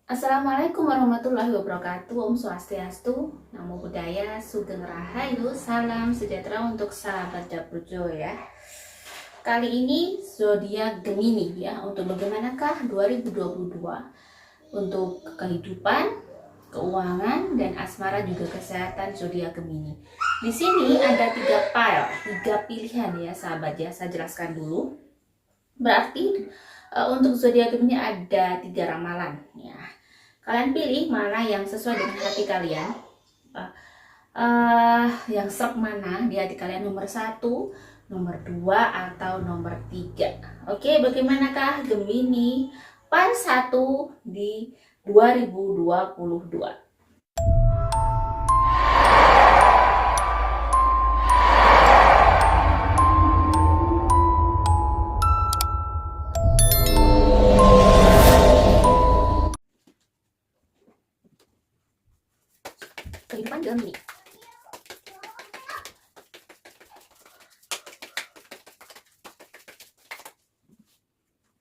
Assalamualaikum warahmatullahi wabarakatuh. Om Swastiastu, Namo Buddhaya, Sugeng Rahayu, salam sejahtera untuk sahabat dapur Joy ya. Kali ini zodiak Gemini ya. Untuk bagaimanakah 2022 untuk kehidupan, keuangan dan asmara juga kesehatan zodiak Gemini. Di sini ada tiga pilihan ya sahabat ya. Saya jelaskan dulu. Berarti untuk zodiak Gemini ada 3 ramalan ya. Kalian pilih mana yang sesuai dengan hati kalian. Yang serp mana di hati kalian, nomor 1, nomor 2, atau nomor 3. Oke, bagaimanakah Gemini PAN 1 di 2022? Kehidupan Gemini.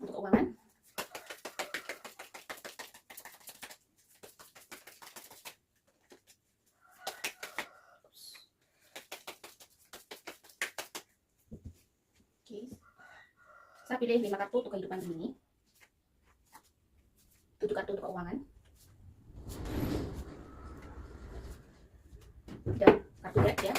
Untuk keuangan, oke. Saya pilih 5 kartu untuk kehidupan Gemini, 7 kartu untuk keuangan, dan kartu deck ya.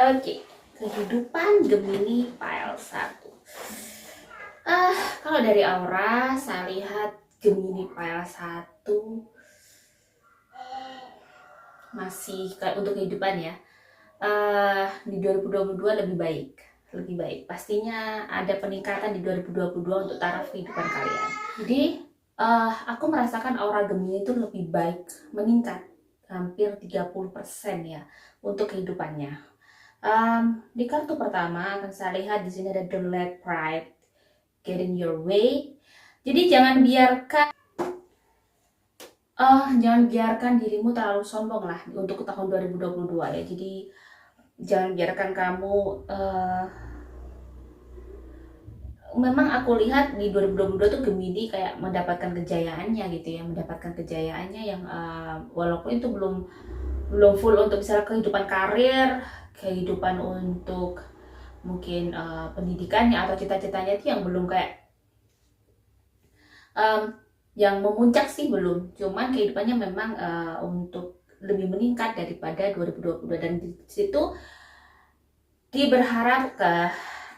Oke, kehidupan Gemini pile 1. Kalau dari aura saya lihat Gemini pile 1 masih untuk kehidupan ya. Di 2022 lebih baik. Pastinya ada peningkatan di 2022 untuk taraf kehidupan kalian. Jadi aku merasakan aura Gemini itu lebih baik, meningkat hampir 30% ya untuk kehidupannya. Di kartu pertama akan saya lihat di sini ada the leg pride, get in your way. Jadi jangan biarkan dirimu terlalu sombong lah untuk tahun 2022 ya. Jadi jangan biarkan kamu memang aku lihat di 2022 tuh Gemini kayak mendapatkan kejayaannya gitu ya, yang walaupun itu belum full untuk misalnya kehidupan karir, kehidupan untuk mungkin pendidikannya atau cita-citanya itu yang belum kayak yang memuncak sih belum, cuman kehidupannya memang untuk lebih meningkat daripada 2022, dan di situ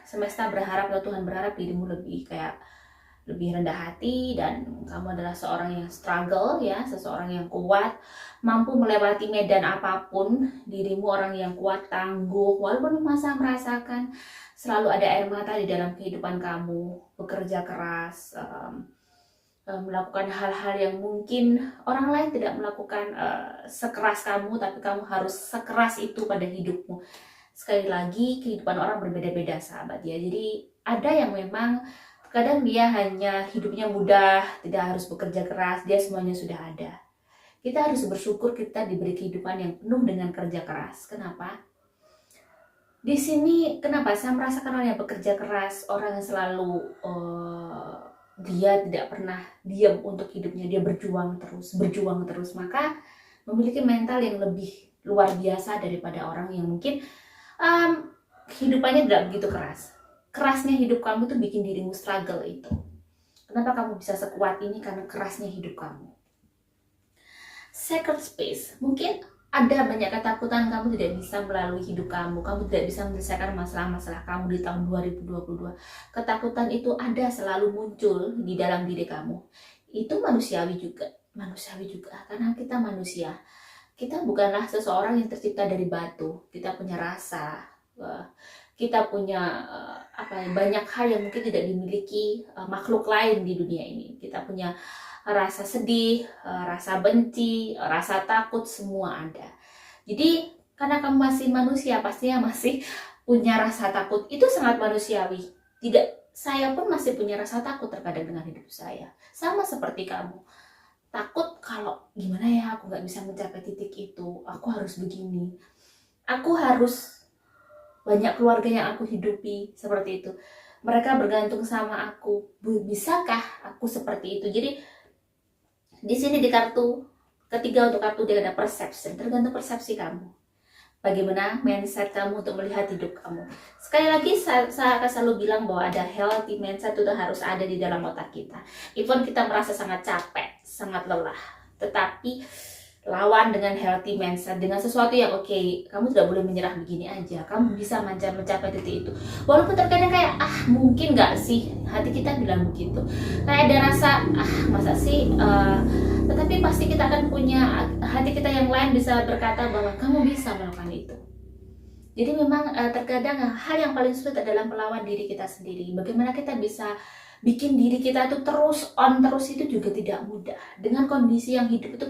semesta berharap atau Tuhan berharap dirimu lebih rendah hati, dan kamu adalah seorang yang struggle ya, seseorang yang kuat, mampu melewati medan apapun. Dirimu orang yang kuat, tangguh, walaupun masa merasakan selalu ada air mata di dalam kehidupan kamu, bekerja keras, melakukan hal-hal yang mungkin orang lain tidak melakukan sekeras kamu, tapi kamu harus sekeras itu pada hidupmu. Sekali lagi, kehidupan orang berbeda-beda sahabat ya. Jadi ada yang memang kadang dia hanya hidupnya mudah, tidak harus bekerja keras, dia semuanya sudah ada. Kita harus bersyukur kita diberi kehidupan yang penuh dengan kerja keras. Kenapa? Di sini kenapa saya merasakan orang yang bekerja keras, orang yang selalu dia tidak pernah diam untuk hidupnya, dia berjuang terus, maka memiliki mental yang lebih luar biasa daripada orang yang mungkin kehidupannya tidak begitu keras. Kerasnya hidup kamu tuh bikin dirimu struggle itu. Kenapa kamu bisa sekuat ini? Karena kerasnya hidup kamu. Second space, mungkin ada banyak ketakutan kamu tidak bisa melalui hidup kamu tidak bisa menyelesaikan masalah-masalah kamu di tahun 2022. Ketakutan itu ada, selalu muncul di dalam diri kamu. Itu manusiawi juga karena kita manusia. Kita bukanlah seseorang yang tercipta dari batu. Kita punya rasa, kita punya banyak hal yang mungkin tidak dimiliki makhluk lain di dunia ini. Kita punya rasa sedih, rasa benci, rasa takut, semua ada. Jadi karena kamu masih manusia, pastinya masih punya rasa takut itu sangat manusiawi. Tidak, saya pun masih punya rasa takut terkadang dengan hidup saya. Sama seperti kamu. Takut kalau gimana ya aku nggak bisa mencapai titik itu. Aku harus begini. Aku harus banyak keluarga yang aku hidupi seperti itu. Mereka bergantung sama aku. Bisakah aku seperti itu? Jadi di sini di kartu ketiga untuk kartu dia ada perception. Tergantung persepsi kamu. Bagaimana mindset kamu untuk melihat hidup kamu. Sekali lagi saya akan selalu bilang bahwa ada healthy mindset itu harus ada di dalam otak kita. Even kita merasa sangat capek, sangat lelah, tetapi lawan dengan healthy mindset, dengan sesuatu yang oke, kamu tidak boleh menyerah begini aja, kamu bisa mencapai titik itu. Walaupun terkadang kayak mungkin nggak sih, hati kita bilang begitu, kayak ada rasa masa sih, tetapi pasti kita akan punya hati kita yang lain bisa berkata bahwa kamu bisa melakukan itu. Jadi memang terkadang hal yang paling sulit adalah melawan diri kita sendiri. Bagaimana kita bisa bikin diri kita itu terus on terus itu juga tidak mudah. Dengan kondisi yang hidup itu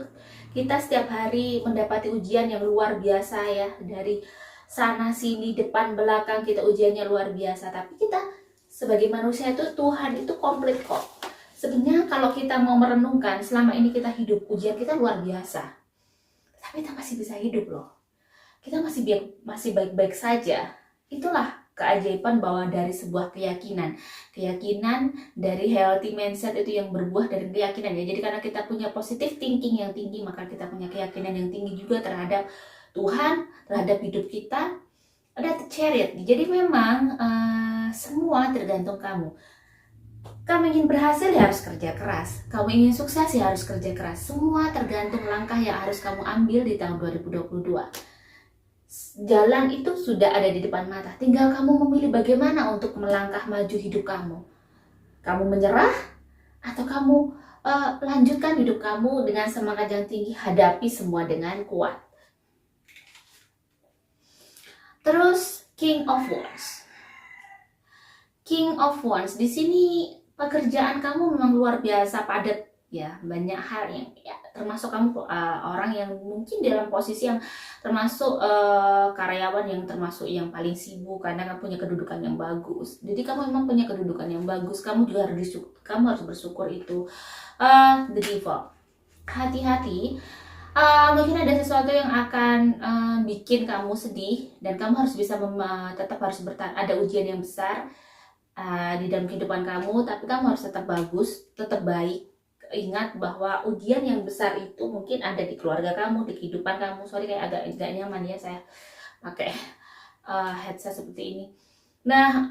kita setiap hari mendapati ujian yang luar biasa ya, dari sana sini depan belakang kita ujiannya luar biasa. Tapi kita sebagai manusia itu Tuhan itu komplit kok. Sebenarnya kalau kita mau merenungkan selama ini kita hidup ujian kita luar biasa, tapi kita masih bisa hidup loh. Kita masih baik-baik saja. Itulah keajaiban bahwa dari sebuah keyakinan dari healthy mindset itu yang berbuah dari keyakinan ya. Jadi karena kita punya positive thinking yang tinggi, maka kita punya keyakinan yang tinggi juga terhadap Tuhan, terhadap hidup kita. Ada chariot. Jadi memang semua tergantung kamu. Kamu ingin berhasil ya harus kerja keras. Kamu ingin sukses ya harus kerja keras. Semua tergantung langkah yang harus kamu ambil di tahun 2022. Jalan itu sudah ada di depan mata. Tinggal kamu memilih bagaimana untuk melangkah maju hidup kamu. Kamu menyerah atau kamu lanjutkan hidup kamu dengan semangat yang tinggi, hadapi semua dengan kuat. Terus King of Wands. King of Wands di sini pekerjaan kamu memang luar biasa padat ya, banyak hal yang ya, termasuk kamu orang yang mungkin dalam posisi yang termasuk karyawan yang termasuk yang paling sibuk karena kamu punya kedudukan yang bagus. Jadi kamu memang punya kedudukan yang bagus, kamu juga harus bersyukur itu. The Devil, hati-hati. Mungkin ada sesuatu yang akan bikin kamu sedih dan kamu harus bisa tetap harus bertahan. Ada ujian yang besar di dalam kehidupan kamu, tapi kamu harus tetap bagus, tetap baik. Ingat bahwa ujian yang besar itu mungkin ada di keluarga kamu, di kehidupan kamu. Sorry kayak agak nyaman ya saya pakai headset seperti ini. Nah,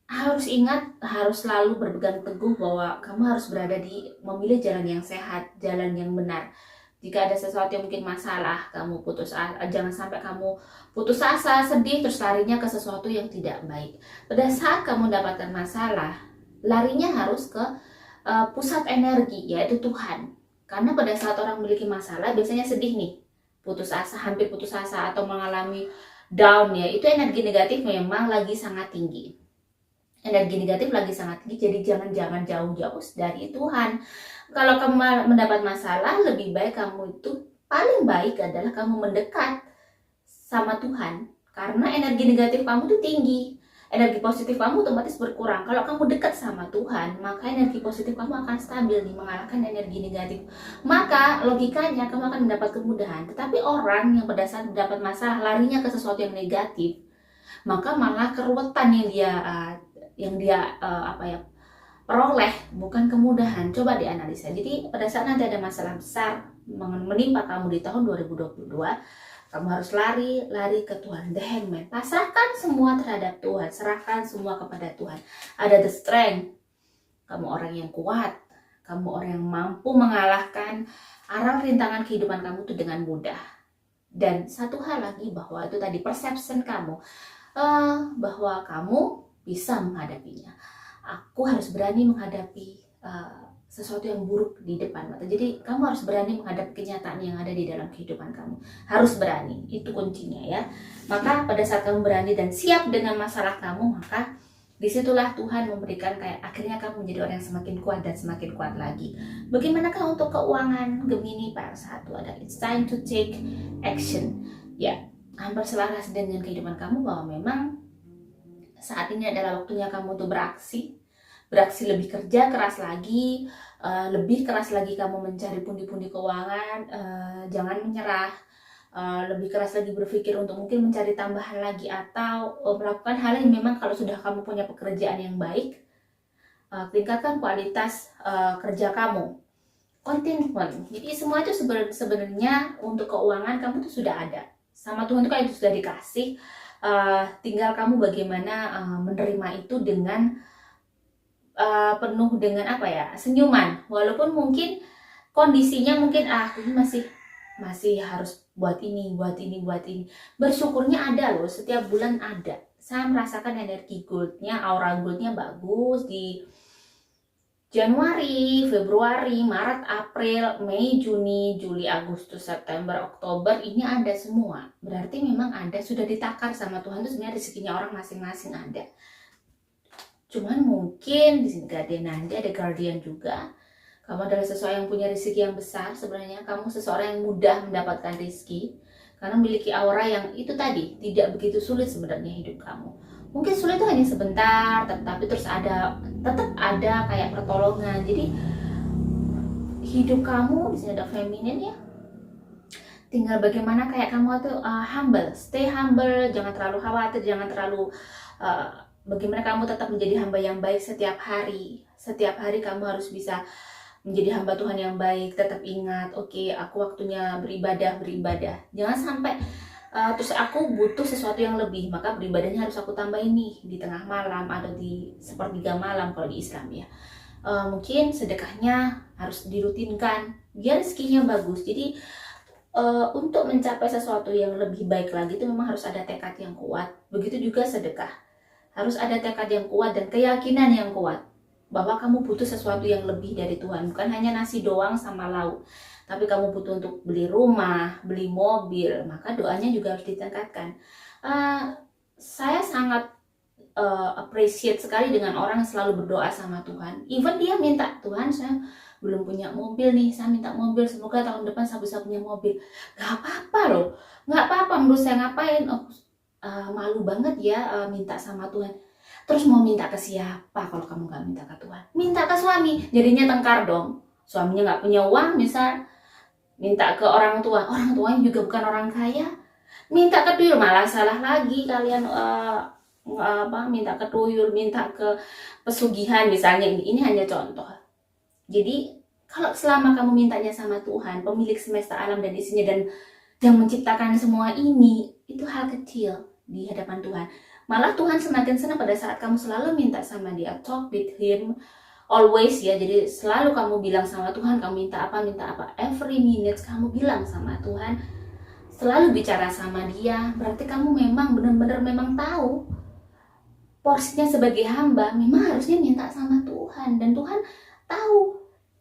harus ingat, harus selalu berpegang teguh bahwa kamu harus berada memilih jalan yang sehat, jalan yang benar. Jika ada sesuatu yang mungkin masalah, kamu putus asa, jangan sampai kamu putus asa, sedih, terus larinya ke sesuatu yang tidak baik. Pada saat kamu mendapatkan masalah, larinya harus ke pusat energi, yaitu Tuhan. Karena pada saat orang memiliki masalah, biasanya sedih nih, putus asa, hampir putus asa, atau mengalami down ya, itu energi negatif memang lagi sangat tinggi. Energi negatif lagi sangat tinggi, jadi jangan jauh-jauh dari Tuhan. Kalau kamu mendapat masalah, lebih baik kamu itu, paling baik adalah kamu mendekat sama Tuhan. Karena energi negatif kamu itu tinggi, energi positif kamu otomatis berkurang. Kalau kamu dekat sama Tuhan, maka energi positif kamu akan stabil nih, mengalahkan energi negatif. Maka logikanya kamu akan mendapat kemudahan. Tetapi orang yang pada saat mendapat masalah larinya ke sesuatu yang negatif, maka malah keruwetan yang dia peroleh, bukan kemudahan. Coba dianalisa. Jadi pada saat nanti ada masalah besar menimpa kamu di tahun 2022, kamu harus lari ke Tuhan. The Hangman, pasrahkan semua terhadap Tuhan, serahkan semua kepada Tuhan. Ada the strength, kamu orang yang kuat, kamu orang yang mampu mengalahkan arang rintangan kehidupan kamu itu dengan mudah. Dan satu hal lagi, bahwa itu tadi perception kamu, bahwa kamu bisa menghadapinya. Aku harus berani menghadapi sesuatu yang buruk di depan mata. Jadi kamu harus berani menghadapi kenyataan yang ada di dalam kehidupan kamu. Harus berani, itu kuncinya ya. Maka pada saat kamu berani dan siap dengan masalah kamu, maka disitulah Tuhan memberikan akhirnya kamu menjadi orang yang semakin kuat dan semakin kuat lagi. Bagaimanakah untuk keuangan Gemini pada saat itu ada it's time to take action. Ya, hampir selaras dengan kehidupan kamu bahwa memang saat ini adalah waktunya kamu untuk beraksi lebih kerja keras lagi, lebih keras lagi kamu mencari pundi-pundi keuangan, jangan menyerah, lebih keras lagi berpikir untuk mungkin mencari tambahan lagi atau melakukan hal yang memang kalau sudah kamu punya pekerjaan yang baik, tingkatkan kualitas kerja kamu. Kontentment. Jadi semua itu sebenarnya untuk keuangan kamu tuh sudah ada. Sama Tuhan tuh kayak itu sudah dikasih. Tinggal kamu bagaimana menerima itu dengan penuh dengan senyuman. Walaupun mungkin kondisinya mungkin ini masih harus buat ini. Bersyukurnya ada loh, setiap bulan ada. Saya merasakan energi goldnya, aura goldnya bagus di Januari, Februari, Maret, April, Mei, Juni, Juli, Agustus, September, Oktober, ini ada semua. Berarti memang ada, sudah ditakar sama Tuhan tuh sebenarnya rezekinya orang masing-masing ada. Cuman mungkin di sini gak ada nanti, ada guardian juga. Kamu adalah seseorang yang punya rezeki yang besar. Sebenarnya kamu seseorang yang mudah mendapatkan rezeki karena memiliki aura yang itu tadi, tidak begitu sulit sebenarnya hidup kamu. Mungkin sulit itu hanya sebentar, tetapi terus tetap ada kayak pertolongan. Jadi hidup kamu di sini ada feminin ya. Tinggal bagaimana kayak kamu tuh humble, stay humble, jangan terlalu khawatir, jangan terlalu bagaimana kamu tetap menjadi hamba yang baik setiap hari. Setiap hari kamu harus bisa menjadi hamba Tuhan yang baik. Tetap ingat, oke, aku waktunya beribadah. Jangan sampai terus aku butuh sesuatu yang lebih, maka beribadahnya harus aku tambahin nih di tengah malam atau di sepertiga malam kalau di Islam ya. Mungkin sedekahnya harus dirutinkan biar rezekinya bagus. Jadi untuk mencapai sesuatu yang lebih baik lagi itu memang harus ada tekad yang kuat. Begitu juga sedekah, harus ada tekad yang kuat dan keyakinan yang kuat bahwa kamu butuh sesuatu yang lebih dari Tuhan, bukan hanya nasi doang sama lauk. Tapi kamu butuh untuk beli rumah, beli mobil, maka doanya juga harus ditingkatkan. Saya sangat appreciate sekali dengan orang yang selalu berdoa sama Tuhan. Even dia minta, Tuhan saya belum punya mobil nih, saya minta mobil, semoga tahun depan saya bisa punya mobil. Gak apa-apa loh, gak apa-apa menurut saya. Ngapain? Malu banget ya minta sama Tuhan. Terus mau minta ke siapa kalau kamu gak minta ke Tuhan? Minta ke suami, jadinya tengkar dong. Suaminya gak punya uang misal, minta ke orang tuanya juga bukan orang kaya, minta ke tuyul, malah salah lagi kalian. Minta ke tuyul, minta ke pesugihan misalnya. Ini hanya contoh. Jadi kalau selama kamu mintanya sama Tuhan, pemilik semesta alam dan isinya, dan yang menciptakan semua ini, itu hal kecil di hadapan Tuhan. Malah Tuhan semakin senang pada saat kamu selalu minta sama Dia, talk with Him always ya. Jadi selalu kamu bilang sama Tuhan, kamu minta apa, every minute kamu bilang sama Tuhan, selalu bicara sama Dia. Berarti kamu memang benar-benar memang tahu porsinya sebagai hamba, memang harusnya minta sama Tuhan. Dan Tuhan tahu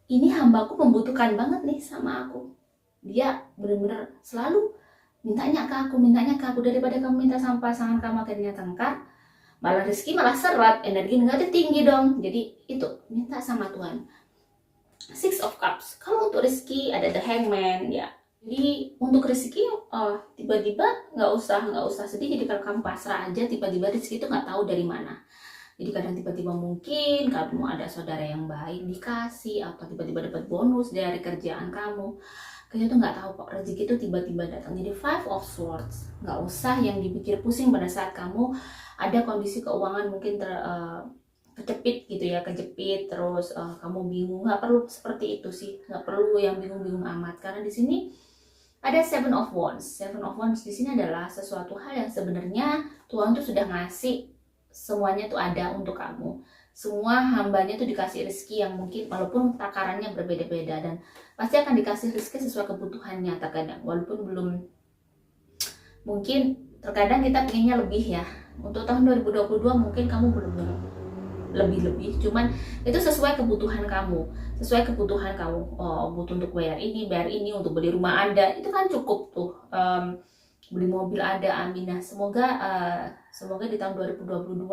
ini hambaku membutuhkan banget nih sama aku. Dia benar-benar selalu mintanya ke aku, daripada kamu minta sama pasangan kamu akhirnya tengkar, malah rezeki malah seret, energi negatif tinggi dong. Jadi itu minta sama Tuhan. Six of Cups. Kalau untuk rezeki ada the Hangman ya. Jadi untuk rezeki tiba-tiba nggak usah sedih. Jadi kalau kamu pasrah aja, tiba-tiba rezeki itu nggak tahu dari mana. Jadi kadang tiba-tiba mungkin kamu ada saudara yang baik dikasih, atau tiba-tiba dapat bonus dari kerjaan kamu. Kayaknya tuh nggak tahu kok, rezeki itu tiba-tiba datang. Jadi Five of Swords, nggak usah yang dipikir pusing pada saat kamu ada kondisi keuangan mungkin kejepit terus kamu bingung. Nggak perlu seperti itu sih, nggak perlu yang bingung-bingung amat, karena di sini ada Seven of Wands. Seven of Wands di sini adalah sesuatu hal yang sebenarnya Tuhan tuh sudah ngasih semuanya tuh ada untuk kamu. Semua hambanya tuh dikasih rezeki yang mungkin walaupun takarannya berbeda-beda, dan pasti akan dikasih rezeki sesuai kebutuhannya terkadang, walaupun belum, mungkin terkadang kita pengennya lebih ya. Untuk tahun 2022 mungkin kamu belum lebih, cuman itu sesuai kebutuhan kamu. Butuh untuk bayar ini, untuk beli rumah ada, itu kan cukup tuh. Beli mobil ada, amin. Nah, semoga di tahun 2022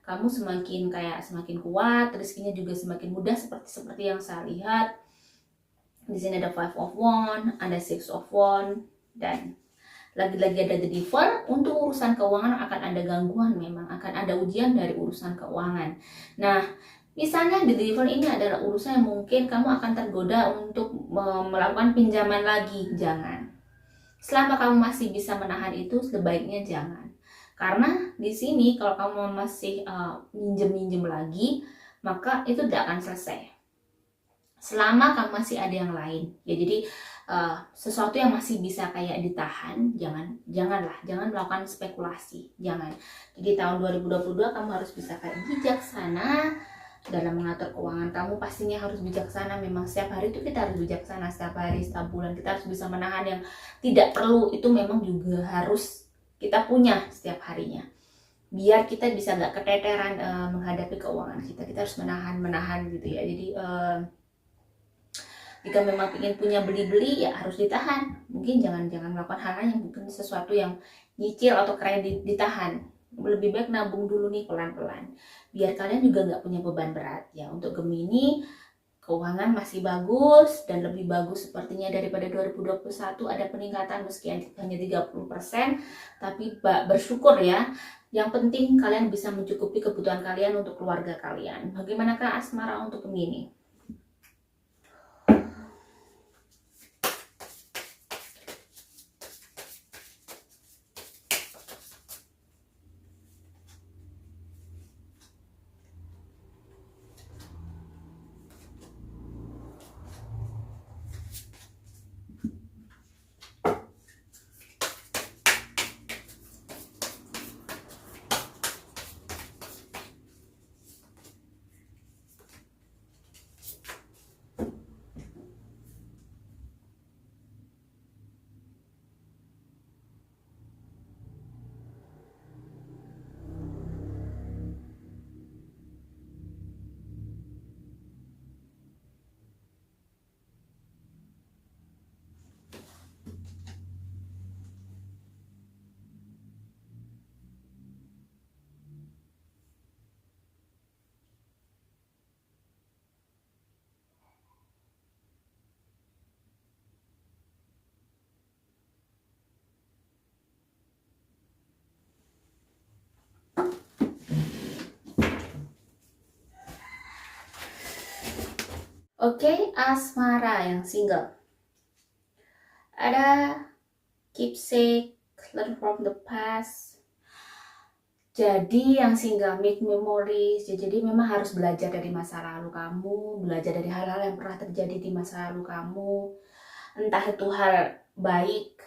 kamu semakin kuat, rezekinya juga semakin mudah seperti yang saya lihat. Di sini ada Five of Wands, ada Six of Wands, dan lagi-lagi ada the devil. Untuk urusan keuangan akan ada gangguan, memang akan ada ujian dari urusan keuangan. Nah, misalnya the devil ini adalah urusan yang mungkin kamu akan tergoda untuk melakukan pinjaman lagi. Jangan. Selama kamu masih bisa menahan itu, sebaiknya jangan. Karena di sini kalau kamu masih minjem-minjem lagi, maka itu tidak akan selesai. Selama kamu masih ada yang lain, ya jadi sesuatu yang masih bisa kayak ditahan, jangan melakukan spekulasi, jangan. Jadi tahun 2022 kamu harus bisa kayak bijaksana dalam mengatur keuangan kamu. Pastinya harus bijaksana. Memang setiap hari itu kita harus bijaksana, setiap hari, setiap bulan kita harus bisa menahan yang tidak perlu. Itu memang juga harus kita punya setiap harinya, biar kita bisa nggak keteteran menghadapi keuangan kita. Kita harus menahan gitu ya. Jadi jika memang ingin punya beli-beli, ya harus ditahan. Mungkin jangan melakukan hal-hal yang mungkin sesuatu yang nyicil atau kredit, ditahan. Lebih baik nabung dulu nih pelan-pelan, biar kalian juga nggak punya beban berat ya. Untuk Gemini, keuangan masih bagus dan lebih bagus sepertinya daripada 2021. Ada peningkatan meski hanya 30%, tapi bersyukur ya. Yang penting kalian bisa mencukupi kebutuhan kalian untuk keluarga kalian. Bagaimanakah asmara untuk Gemini? Oke, asmara yang single. Ada keepsake, learn from the past. Jadi yang single, make memories. Jadi memang harus belajar dari masa lalu kamu, belajar dari hal-hal yang pernah terjadi di masa lalu kamu. Entah itu hal baik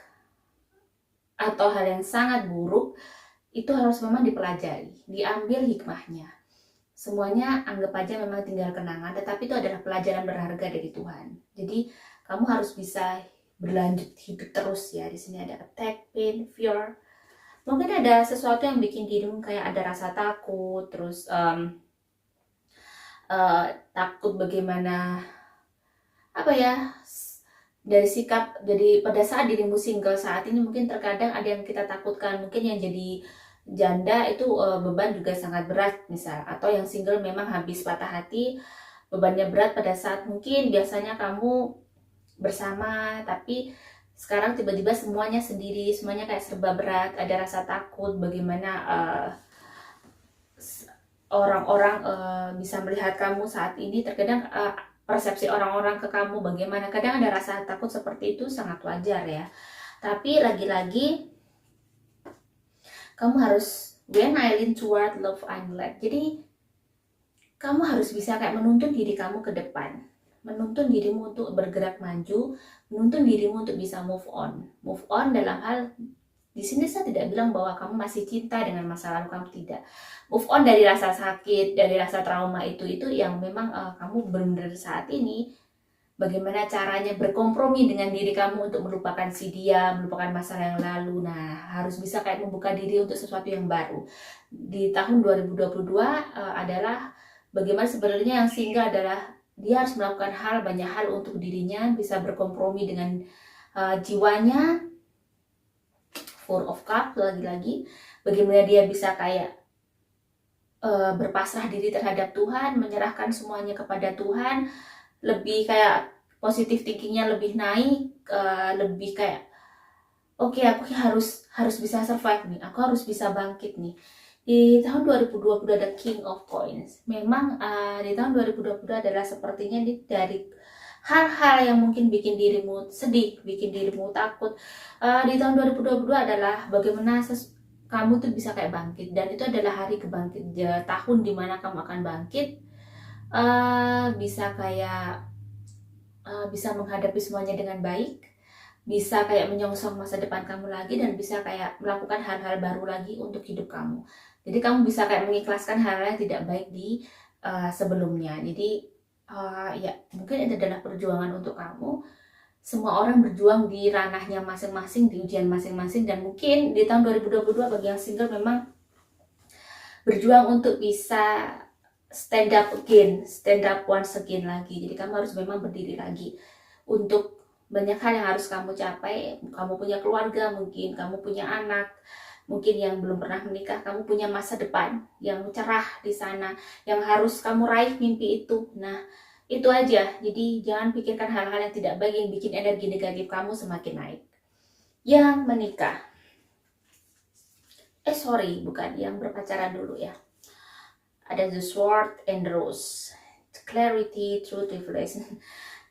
atau hal yang sangat buruk, itu harus memang dipelajari, diambil hikmahnya. Semuanya anggap aja memang tinggal kenangan, tetapi itu adalah pelajaran berharga dari Tuhan. Jadi kamu harus bisa berlanjut hidup terus ya. Di sini ada attack, pain, fear. Mungkin ada sesuatu yang bikin dirimu kayak ada rasa takut, terus takut bagaimana dari sikap. Jadi pada saat dirimu single saat ini, mungkin terkadang ada yang kita takutkan. Mungkin yang jadi janda itu beban juga sangat berat misal, atau yang single memang habis patah hati, bebannya berat pada saat mungkin biasanya kamu bersama, tapi sekarang tiba-tiba semuanya sendiri, semuanya kayak serba berat, ada rasa takut bagaimana orang-orang bisa melihat kamu saat ini. Terkadang persepsi orang-orang ke kamu bagaimana, kadang ada rasa takut seperti itu, sangat wajar ya. Tapi lagi-lagi kamu harus, when I lean toward love I'm led. Jadi kamu harus bisa kayak menuntun diri kamu ke depan, menuntun dirimu untuk bergerak maju, menuntun dirimu untuk bisa move on. Move on dalam hal, di sini saya tidak bilang bahwa kamu masih cinta dengan masa lalu kamu, tidak. Move on dari rasa sakit, dari rasa trauma itu yang memang kamu benar-benar saat ini. Bagaimana caranya berkompromi dengan diri kamu untuk melupakan si dia, melupakan masalah yang lalu. Nah, harus bisa kayak membuka diri untuk sesuatu yang baru. Di tahun 2022 adalah bagaimana sebenarnya yang single adalah dia harus melakukan banyak hal untuk dirinya, bisa berkompromi dengan jiwanya. Four of Cups lagi-lagi. Bagaimana dia bisa kayak berpasrah diri terhadap Tuhan, menyerahkan semuanya kepada Tuhan, lebih kayak positif thinkingnya lebih naik, lebih kayak oke, aku harus bisa survive nih, aku harus bisa bangkit nih. Di tahun 2020 ada King of Coins. Memang di tahun 2020 adalah sepertinya dari hal-hal yang mungkin bikin dirimu sedih, bikin dirimu takut. Di tahun 2022 adalah bagaimana kamu tuh bisa kayak bangkit, dan itu adalah hari kebangkit, tahun dimana kamu akan bangkit, bisa kayak bisa menghadapi semuanya dengan baik, bisa kayak menyongsong masa depan kamu lagi, dan bisa kayak melakukan hal-hal baru lagi untuk hidup kamu. Jadi kamu bisa kayak mengikhlaskan hal-hal yang tidak baik di sebelumnya. Jadi ya mungkin itu adalah perjuangan untuk kamu. Semua orang berjuang di ranahnya masing-masing, di ujian masing-masing, dan mungkin di tahun 2022 bagi yang single memang berjuang untuk bisa stand up again, stand up once again lagi. Jadi kamu harus memang berdiri lagi untuk banyak hal yang harus kamu capai. Kamu punya keluarga, mungkin kamu punya anak, mungkin yang belum pernah menikah, kamu punya masa depan yang cerah di sana, yang harus kamu raih mimpi itu. Nah, itu aja. Jadi jangan pikirkan hal-hal yang tidak baik yang bikin energi negatif kamu semakin naik. Yang menikah, bukan yang berpacaran dulu ya. Ada the sword and the rose, clarity, truth, revelation.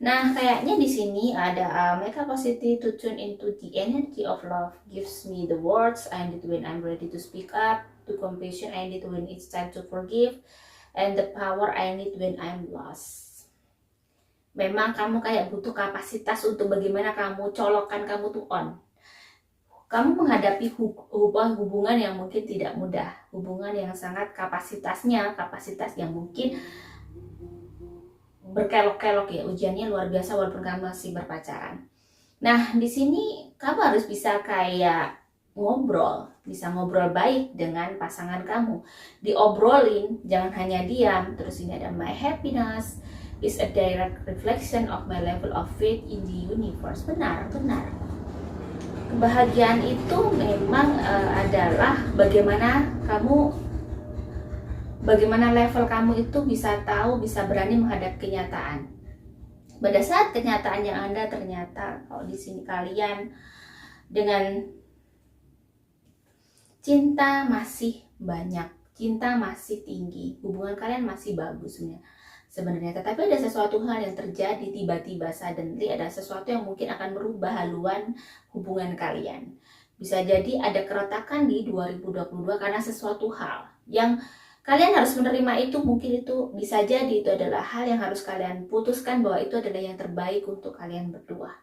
Nah, kayaknya di sini ada make capacity to tune into the energy of love, gives me the words I need when I'm ready to speak up, the compassion I need when it's time to forgive, and the power I need when I'm lost. Memang kamu kayak butuh kapasitas untuk bagaimana kamu colokkan kamu tuh on. Kamu menghadapi hubungan yang mungkin tidak mudah, hubungan yang sangat kapasitas yang mungkin berkelok-kelok ya, ujiannya luar biasa walaupun kamu masih berpacaran. Nah, di sini kamu harus bisa kayak bisa ngobrol baik dengan pasangan kamu. Diobrolin, jangan hanya diam. Terus ini ada my happiness is a direct reflection of my level of faith in the universe. Benar. Kebahagiaan itu memang adalah bagaimana level kamu itu bisa tahu, bisa berani menghadapi kenyataan. Pada saat kenyataan yang Anda ternyata kalau di sini kalian dengan cinta masih banyak, cinta masih tinggi, hubungan kalian masih bagus sebenarnya, tetapi ada sesuatu hal yang terjadi tiba-tiba, suddenly ada sesuatu yang mungkin akan merubah haluan hubungan kalian. Bisa jadi ada keretakan di 2022 karena sesuatu hal yang kalian harus menerima itu. Mungkin itu bisa jadi itu adalah hal yang harus kalian putuskan bahwa itu adalah yang terbaik untuk kalian berdua.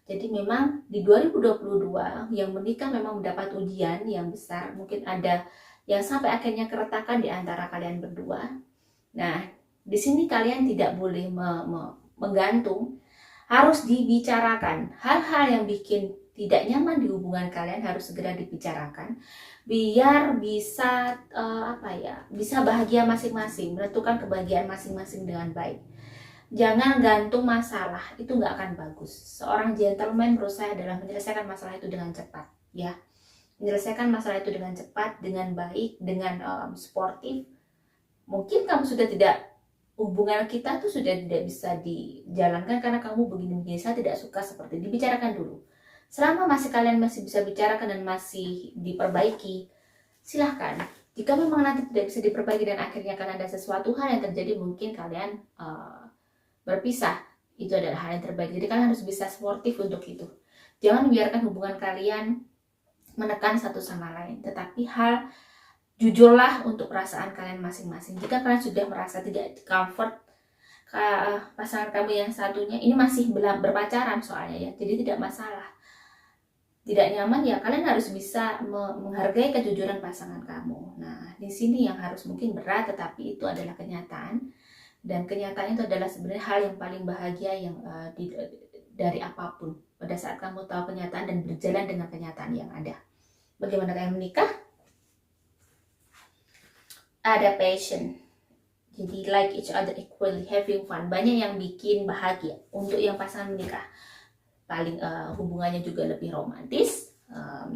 Jadi memang di 2022 yang menikah memang mendapat ujian yang besar. Mungkin ada yang sampai akhirnya keretakan di antara kalian berdua. Nah, di sini kalian tidak boleh menggantung, harus dibicarakan. Hal-hal yang bikin tidak nyaman di hubungan kalian harus segera dibicarakan, biar bisa bisa bahagia masing-masing, menentukan kebahagiaan masing-masing dengan baik. Jangan gantung masalah, itu nggak akan bagus. Seorang gentleman menurut saya adalah menyelesaikan masalah itu dengan cepat, ya. Menyelesaikan masalah itu dengan cepat, dengan baik, dengan sportif. Mungkin kamu sudah tidak, hubungan kita tuh sudah tidak bisa dijalankan karena kamu begini-begini, saya tidak suka, seperti dibicarakan dulu. Selama kalian masih bisa bicarakan dan masih diperbaiki, silahkan. Jika memang nanti tidak bisa diperbaiki dan akhirnya akan ada sesuatu hal yang terjadi, mungkin kalian berpisah, itu adalah hal yang terbaik. Jadi kalian harus bisa sportif untuk itu. Jangan biarkan hubungan kalian menekan satu sama lain, tetapi jujurlah untuk perasaan kalian masing-masing. Jika kalian sudah merasa tidak comfort, pasangan kamu yang satunya ini masih berpacaran soalnya ya, jadi tidak masalah. Tidak nyaman ya, kalian harus bisa menghargai kejujuran pasangan kamu. Nah, di sini yang harus mungkin berat, tetapi itu adalah kenyataan. Dan kenyataan itu adalah sebenarnya hal yang paling bahagia yang dari apapun. Pada saat kamu tahu kenyataan dan berjalan dengan kenyataan yang ada. Bagaimana kalian menikah? Ada passion, jadi like each other equally, having fun. Banyak yang bikin bahagia untuk yang pasangan menikah. Paling hubungannya juga lebih romantis,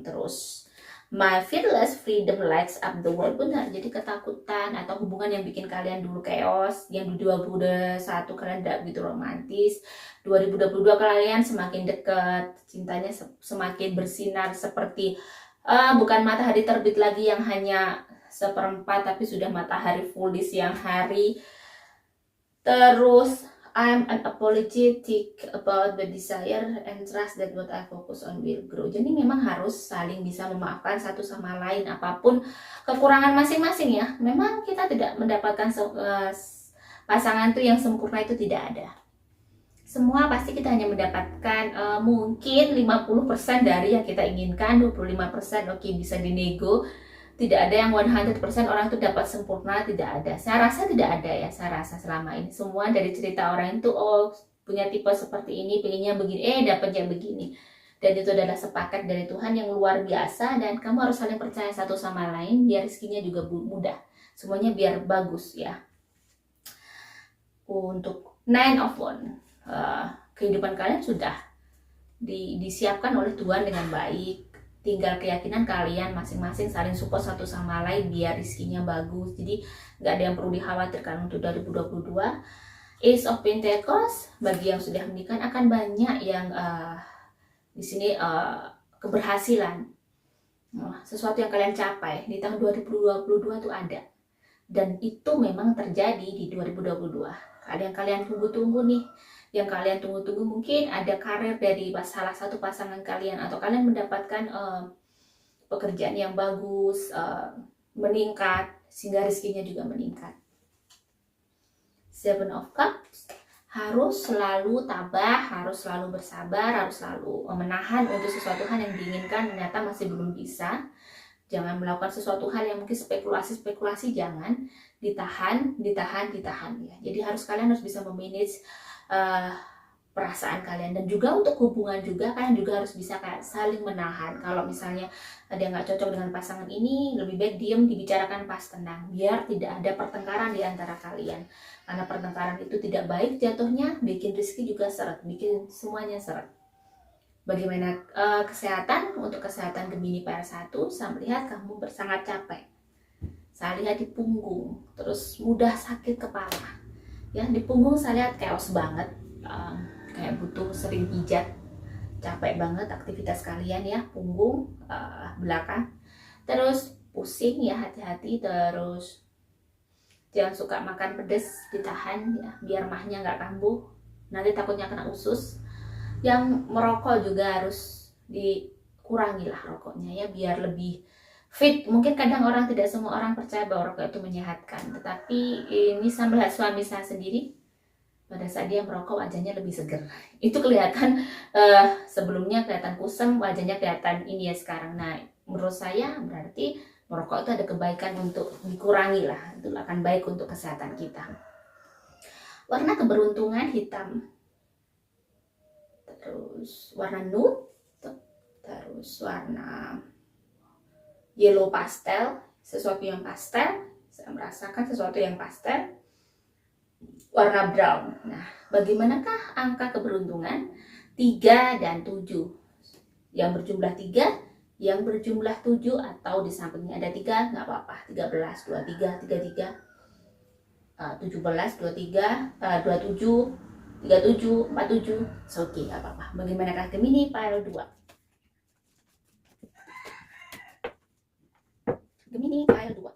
terus My fearless freedom lights up the world. Benar, jadi ketakutan atau hubungan yang bikin kalian dulu chaos, yang di 2021 kalian tidak begitu romantis, 2022 kalian semakin dekat, cintanya semakin bersinar seperti bukan matahari terbit lagi yang hanya seperempat, tapi sudah matahari full di siang hari. Terus I'm unapologetic about the desire and trust that what I focus on will grow. Jadi memang harus saling bisa memaafkan satu sama lain apapun kekurangan masing-masing ya. Memang kita tidak mendapatkan pasangan itu yang sempurna, itu tidak ada. Semua pasti kita hanya mendapatkan mungkin 50% dari yang kita inginkan, 25% oke, bisa dinego. Tidak ada yang 100% orang itu dapat sempurna, tidak ada. Saya rasa tidak ada ya, saya rasa selama ini. Semua dari cerita orang itu, oh punya tipe seperti ini, pengennya begini, dapatnya begini. Dan itu adalah sepakat dari Tuhan yang luar biasa, dan kamu harus saling percaya satu sama lain, biar rezekinya juga mudah. Semuanya biar bagus ya. Untuk 9 of Wands, kehidupan kalian sudah disiapkan oleh Tuhan dengan baik. Tinggal keyakinan kalian masing-masing saling support satu sama lain biar rezekinya bagus. Jadi nggak ada yang perlu dikhawatirkan untuk 2022. Ace of Pentacles, bagi yang sudah menikah akan banyak yang di sini keberhasilan. Sesuatu yang kalian capai di tahun 2022 itu ada. Dan itu memang terjadi di 2022. Kalian tunggu-tunggu nih. Yang kalian tunggu-tunggu mungkin ada karir dari salah satu pasangan kalian, atau kalian mendapatkan pekerjaan yang bagus, meningkat, sehingga rezekinya juga meningkat. Seven of Cups, harus selalu tabah, harus selalu bersabar, harus selalu menahan untuk sesuatu hal yang diinginkan ternyata masih belum bisa. Jangan melakukan sesuatu hal yang mungkin spekulasi, jangan, ditahan ya. Jadi kalian harus bisa memanage perasaan kalian, dan juga untuk hubungan juga kalian juga harus bisa kayak saling menahan. Kalau misalnya ada yang nggak cocok dengan pasangan ini, lebih baik diem, dibicarakan pas tenang, biar tidak ada pertengkaran di antara kalian. Karena pertengkaran itu tidak baik jatuhnya, bikin rezeki juga seret, bikin semuanya seret. Bagaimana kesehatan? Untuk kesehatan Gemini Fire 1, saya melihat kamu sangat capek. Saya lihat di punggung, terus mudah sakit kepala. Ya, di punggung saya lihat chaos banget, kayak butuh sering pijat, capek banget aktivitas kalian ya, punggung, belakang. Terus pusing ya, hati-hati. Terus jangan suka makan pedas, ditahan ya, biar mahnya nggak kambuh, nanti takutnya kena usus. Yang merokok juga harus dikurangi lah rokoknya ya, biar lebih fit. Mungkin kadang tidak semua orang percaya bahwa rokok itu menyehatkan, tetapi ini saya melihat suami saya sendiri, pada saat dia merokok wajahnya lebih seger. Itu kelihatan, sebelumnya kelihatan kusam, wajahnya kelihatan ini ya sekarang. Nah, menurut saya berarti merokok itu ada kebaikan untuk dikurangi lah, itu akan baik untuk kesehatan kita. Warna keberuntungan hitam, terus warna nude, terus warna yellow pastel, sesuatu yang pastel. Saya merasakan sesuatu yang pastel. Warna brown. Nah, bagaimanakah angka keberuntungan? 3 dan 7. Yang berjumlah 3, yang berjumlah 7, atau di sampingnya ada 3, nggak apa-apa. 13, 23, 33, 17, 23, 27, 37, 47. Oke, nggak apa-apa. Bagaimanakah Gemini Fire 2? Gemini Fire 2.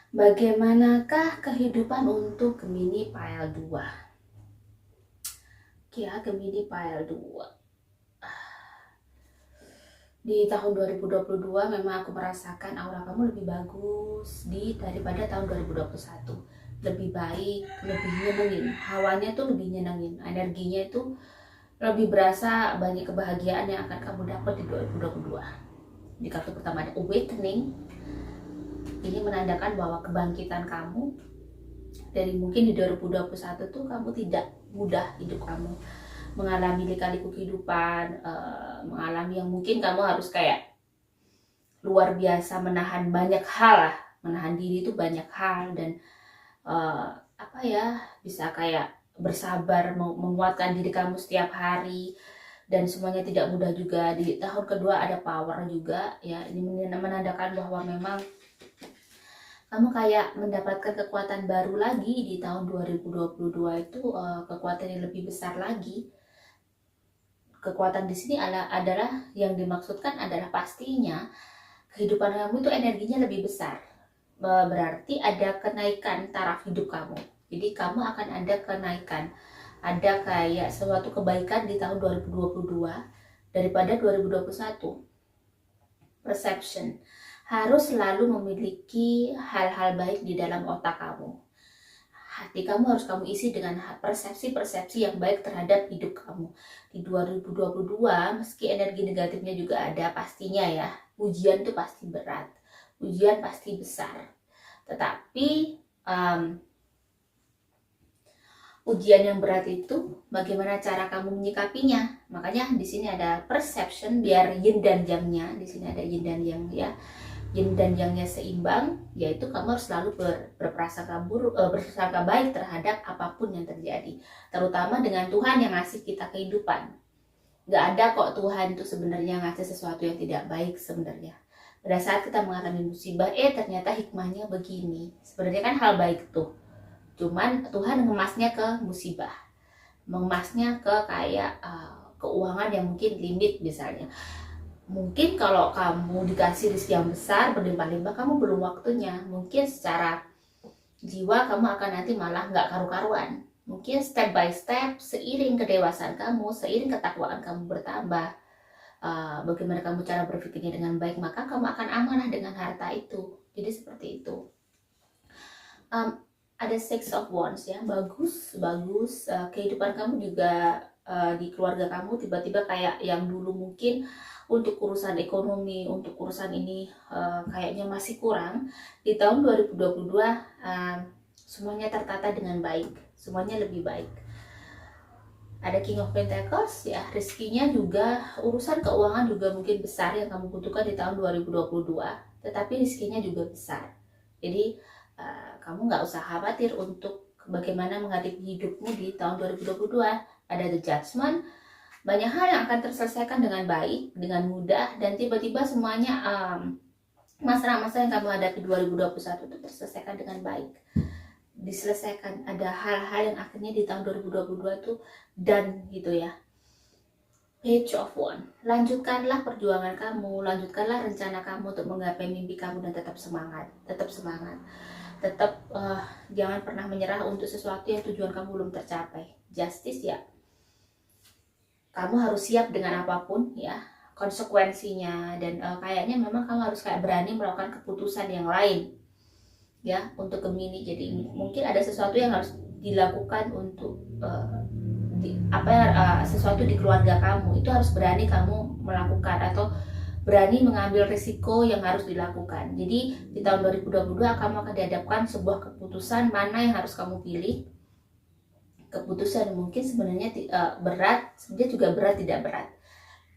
Bagaimanakah kehidupan untuk Gemini Fire 2? Gemini Fire 2. Di tahun 2022 memang aku merasakan aura kamu lebih bagus daripada tahun 2021. Lebih baik, lebih nyenengin. Hawanya tuh lebih nyenengin. Energinya itu lebih berasa, banyak kebahagiaan yang akan kamu dapat di 2022. Di kartu pertama ada awakening. Ini menandakan bahwa kebangkitan kamu dari mungkin di 2021 tuh kamu tidak mudah hidup kamu mengalami lika-liku kehidupan, mengalami yang mungkin kamu harus kayak luar biasa menahan banyak hal lah, menahan diri itu banyak hal, dan apa ya, bisa kayak bersabar menguatkan diri kamu setiap hari, dan semuanya tidak mudah juga. Di tahun kedua ada power juga ya, ini menandakan bahwa memang kamu kayak mendapatkan kekuatan baru lagi di tahun 2022 itu, kekuatan yang lebih besar lagi. Kekuatan di sini adalah yang dimaksudkan adalah pastinya kehidupan kamu itu energinya lebih besar. Berarti ada kenaikan taraf hidup kamu. Jadi kamu akan ada kenaikan, ada kayak suatu kebaikan di tahun 2022 daripada 2021. Perception, harus selalu memiliki hal-hal baik di dalam otak kamu. Hati kamu harus kamu isi dengan persepsi-persepsi yang baik terhadap hidup kamu. Di 2022, meski energi negatifnya juga ada pastinya ya. Ujian itu pasti berat, ujian pasti besar. Tetapi ujian yang berat itu bagaimana cara kamu menyikapinya. Makanya di sini ada perception, biar yin dan yang-nya. Di sini ada yin dan yang ya. Yin dan yang-nya seimbang, yaitu kamu harus selalu berprasangka baik terhadap apapun yang terjadi, terutama dengan Tuhan yang ngasih kita kehidupan. Gak ada kok Tuhan itu sebenarnya ngasih sesuatu yang tidak baik sebenarnya. Pada saat kita mengalami musibah, ternyata hikmahnya begini. Sebenarnya kan hal baik tuh. Cuman Tuhan mengemasnya ke musibah, mengemasnya ke kayak keuangan yang mungkin limit misalnya. Mungkin kalau kamu dikasih rezeki yang besar berlimpah-limpah, kamu belum waktunya. Mungkin secara jiwa kamu akan nanti malah nggak karu-karuan. Mungkin step by step, seiring kedewasaan kamu, seiring ketakwaan kamu bertambah, bagaimana kamu cara berpikirnya dengan baik, maka kamu akan amanah dengan harta itu. Jadi seperti itu. Ada Six of Wands ya, bagus. Kehidupan kamu juga di keluarga kamu tiba-tiba kayak yang dulu mungkin untuk urusan ekonomi, untuk urusan ini kayaknya masih kurang. Di tahun 2022 semuanya tertata dengan baik, semuanya lebih baik. Ada King of Pentacles ya, rezekinya juga, urusan keuangan juga mungkin besar yang kamu butuhkan di tahun 2022, tetapi rezekinya juga besar. Jadi kamu nggak usah khawatir untuk bagaimana menghadapi hidupmu di tahun 2022. Ada The Judgment, banyak hal yang akan terselesaikan dengan baik, dengan mudah, dan tiba-tiba semuanya masalah-masalah yang kamu hadapi 2021 itu terselesaikan dengan baik, diselesaikan. Ada hal-hal yang akhirnya di tahun 2022 itu dan gitu ya. Page of Wands, lanjutkanlah perjuangan kamu, lanjutkanlah rencana kamu untuk menggapai mimpi kamu, dan tetap semangat, tetap jangan pernah menyerah untuk sesuatu yang tujuan kamu belum tercapai. Justice ya, kamu harus siap dengan apapun ya konsekuensinya, dan kayaknya memang kamu harus kayak berani melakukan keputusan yang lain ya untuk Gemini. Jadi mungkin ada sesuatu yang harus dilakukan untuk sesuatu di keluarga kamu, itu harus berani kamu melakukan atau berani mengambil risiko yang harus dilakukan. Jadi di tahun 2022 kamu akan dihadapkan sebuah keputusan mana yang harus kamu pilih. Keputusan mungkin sebenarnya berat, sebenarnya juga berat tidak berat.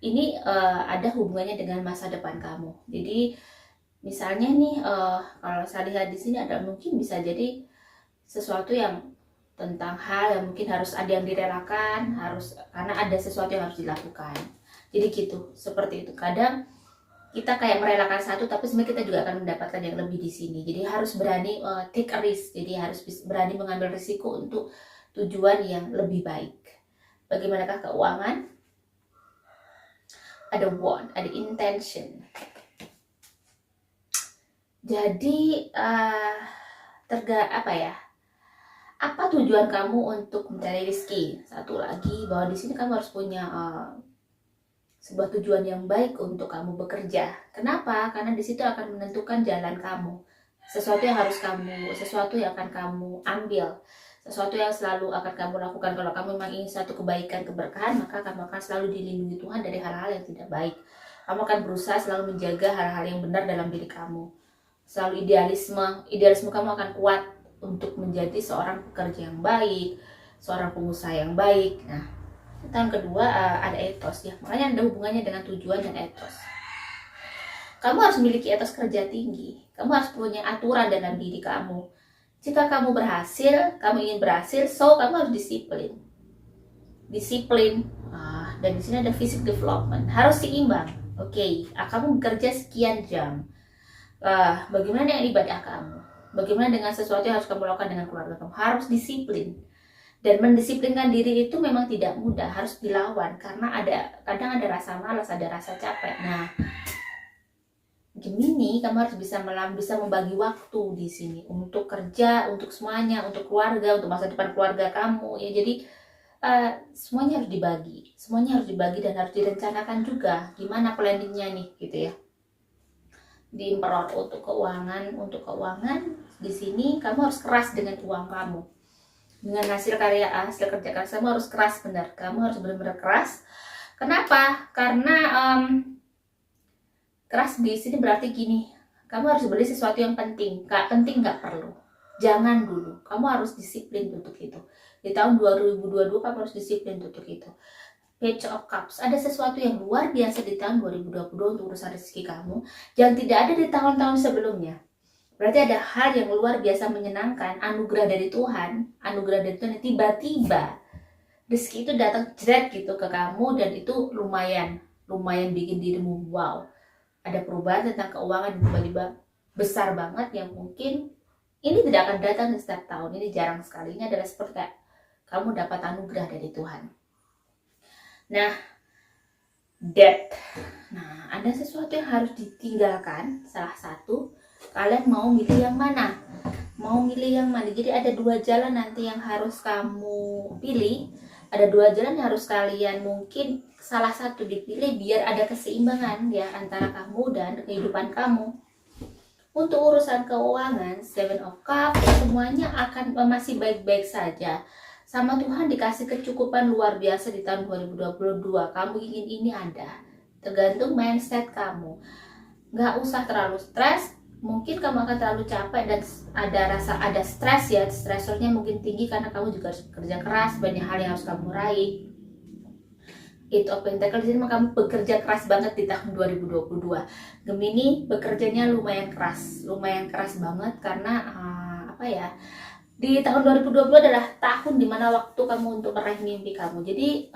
Ini ada hubungannya dengan masa depan kamu. Jadi misalnya nih kalau saya lihat di sini ada mungkin bisa jadi sesuatu yang tentang hal yang mungkin harus ada yang direlakan, harus karena ada sesuatu yang harus dilakukan. Jadi gitu, seperti itu. Kadang kita kayak merelakan satu, tapi sebenarnya kita juga akan mendapatkan yang lebih di sini. Jadi harus berani take a risk. Jadi harus berani mengambil risiko untuk tujuan yang lebih baik. Bagaimanakah keuangan? Ada want, ada intention. Jadi apa tujuan kamu untuk mencari rezeki? Satu lagi, bahwa di sini kamu harus punya sebuah tujuan yang baik untuk kamu bekerja. Kenapa? Karena di situ akan menentukan jalan kamu. Sesuatu yang akan kamu ambil, sesuatu yang selalu akan kamu lakukan. Kalau kamu memang ingin satu kebaikan, keberkahan, maka kamu akan selalu dilindungi Tuhan dari hal-hal yang tidak baik. Kamu akan berusaha selalu menjaga hal-hal yang benar dalam diri kamu. Selalu idealisme kamu akan kuat untuk menjadi seorang pekerja yang baik, seorang pengusaha yang baik. Nah, tahun kedua ada etos ya, makanya ada hubungannya dengan tujuan dan etos. Kamu harus memiliki etos kerja tinggi. Kamu harus punya aturan dalam diri kamu. Jika kamu ingin berhasil, so kamu harus disiplin. Dan di sini ada physical development, harus seimbang. Oke, kamu bekerja sekian jam. Bagaimana dengan ibadah kamu? Bagaimana dengan sesuatu yang harus kamu lakukan dengan keluarga kamu? Harus disiplin. Dan mendisiplinkan diri itu memang tidak mudah, harus dilawan karena kadang ada rasa malas, ada rasa capek. Nah, Gemini, kamu harus bisa membagi waktu di sini untuk kerja, untuk semuanya, untuk keluarga, untuk masa depan keluarga kamu ya. Jadi semuanya harus dibagi dan harus direncanakan juga gimana planningnya nih gitu ya. Di Emperor untuk keuangan di sini kamu harus keras dengan uang kamu, dengan hasil kerja keras kamu harus keras, kamu harus benar-benar keras. Kenapa? Karena keras di sini berarti gini, kamu harus beli sesuatu yang penting, nggak perlu, jangan dulu. Kamu harus disiplin untuk itu. Di tahun 2022 kamu harus disiplin untuk itu. Page of Cups, ada sesuatu yang luar biasa di tahun 2022 untuk urusan rezeki kamu yang tidak ada di tahun-tahun sebelumnya. Berarti ada hal yang luar biasa menyenangkan, anugerah dari Tuhan yang tiba-tiba rezeki itu datang jret gitu ke kamu, dan itu lumayan bikin dirimu wow. Ada perubahan tentang keuangan yang tiba-tiba besar banget yang mungkin ini tidak akan datang di setiap tahun, ini jarang sekali. Ini adalah seperti kayak kamu dapat anugerah dari Tuhan. Nah, debt. Nah, ada sesuatu yang harus ditinggalkan. Salah satu, kalian mau milih yang mana? Jadi ada dua jalan nanti yang harus kamu pilih. Ada dua jalan yang harus kalian mungkin salah satu dipilih biar ada keseimbangan ya antara kamu dan kehidupan kamu. Untuk urusan keuangan, Seven of Cups, semuanya akan masih baik-baik saja. Sama Tuhan dikasih kecukupan luar biasa di tahun 2022. Kamu ingin ini ada. Tergantung mindset kamu. Nggak usah terlalu stres. Mungkin kamu akan terlalu capek dan ada stres ya. Stresornya mungkin tinggi karena kamu juga harus bekerja keras. Banyak hal yang harus kamu raih. Eight of Pentacles, jadi kamu bekerja keras banget di tahun 2022. Gemini bekerjanya lumayan keras banget karena di tahun 2020 adalah tahun dimana waktu kamu untuk meraih mimpi kamu. Jadi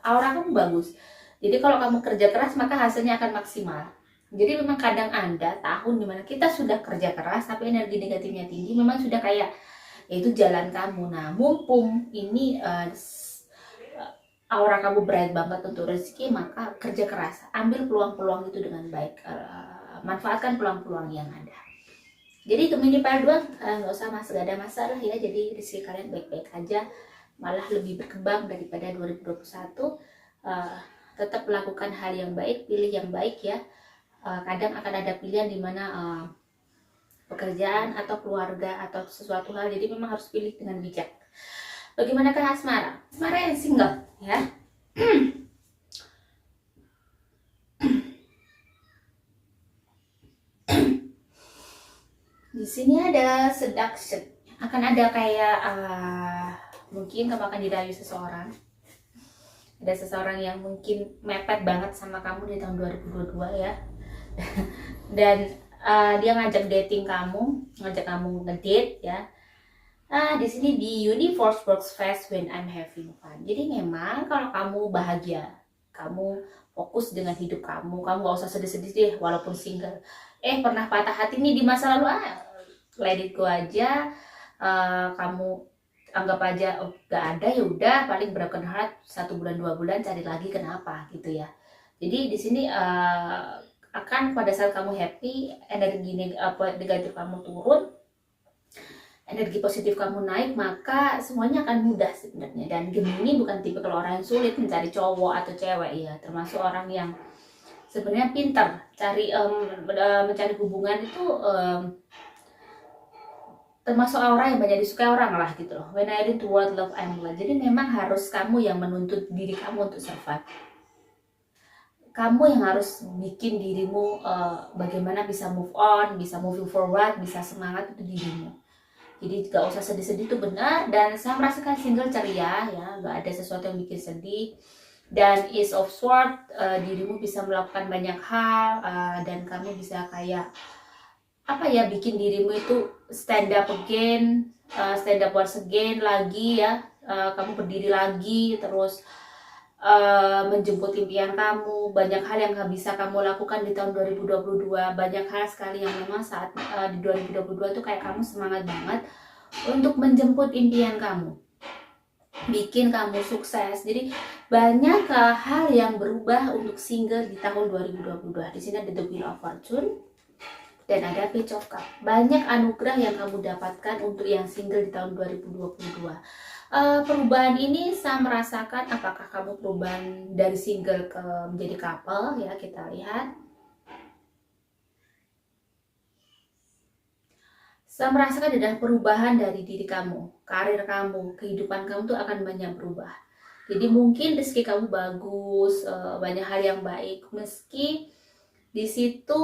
aura kamu bagus. Jadi kalau kamu kerja keras maka hasilnya akan maksimal. Jadi memang kadang ada tahun dimana kita sudah kerja keras tapi energi negatifnya tinggi, memang sudah kayak itu jalan kamu. Nah, mumpung ini aura kamu bright banget untuk rezeki, maka kerja keras, ambil peluang-peluang itu dengan baik, manfaatkan peluang-peluang yang ada. Jadi Gemini para dua nggak usah gak ada masalah ya. Jadi rezeki kalian baik-baik aja, malah lebih berkembang daripada 2021. Tetap lakukan hal yang baik, pilih yang baik ya. Kadang akan ada pilihan di mana pekerjaan atau keluarga atau sesuatu hal, jadi memang harus pilih dengan bijak. Bagaimanakah asmara? Asmara yang single ya. Di sini ada seduction, akan ada kayak mungkin kamu akan dirayu seseorang. Ada seseorang yang mungkin mepet banget sama kamu di tahun 2022 ya. Dan dia ngajak kamu ngedate ya. Di sini di universe works fast when I'm having fun. Jadi memang kalau kamu bahagia, kamu fokus dengan hidup kamu gak usah sedih-sedih deh walaupun single. Pernah patah hati nih di masa lalu, let it go aja. Kamu anggap aja gak ada, ya udah, paling berkenal 1 bulan 2 bulan, cari lagi kenapa gitu ya. Jadi di sini akan pada saat kamu happy, energi negatif kamu turun, energi positif kamu naik, maka semuanya akan mudah sebenarnya. Dan Gemini bukan tipe kalau orang yang sulit mencari cowok atau cewek ya, termasuk orang yang sebenarnya pintar mencari hubungan itu, termasuk orang yang banyak disukai orang lah gitu loh. When I read the word love, I'm glad. Jadi memang harus kamu yang menuntut diri kamu untuk survive. Kamu yang harus bikin dirimu bagaimana bisa move on, bisa moving forward, bisa semangat, itu dirimu. Jadi gak usah sedih-sedih, itu benar. Dan saya merasakan single ceria ya, gak ada sesuatu yang bikin sedih. Dan Ace of Swords, dirimu bisa melakukan banyak hal, dan kamu bisa kayak apa ya, bikin dirimu itu stand up again, stand up once again lagi ya. Kamu berdiri lagi, terus menjemput impian kamu. Banyak hal yang gak bisa kamu lakukan di tahun 2022. Banyak hal sekali yang memang saat di 2022 itu kayak kamu semangat banget untuk menjemput impian kamu, bikin kamu sukses. Jadi banyak hal yang berubah untuk single di tahun 2022. Di sini ada The Wheel of Fortune dan ada Page of Cups. Banyak anugerah yang kamu dapatkan untuk yang single di tahun 2022. Perubahan ini saya merasakan, apakah kamu perubahan dari single ke menjadi couple ya, kita lihat. Saya merasakan ada perubahan dari diri kamu, karir kamu, kehidupan kamu tuh akan banyak berubah. Jadi mungkin rezeki kamu bagus, banyak hal yang baik, meski di situ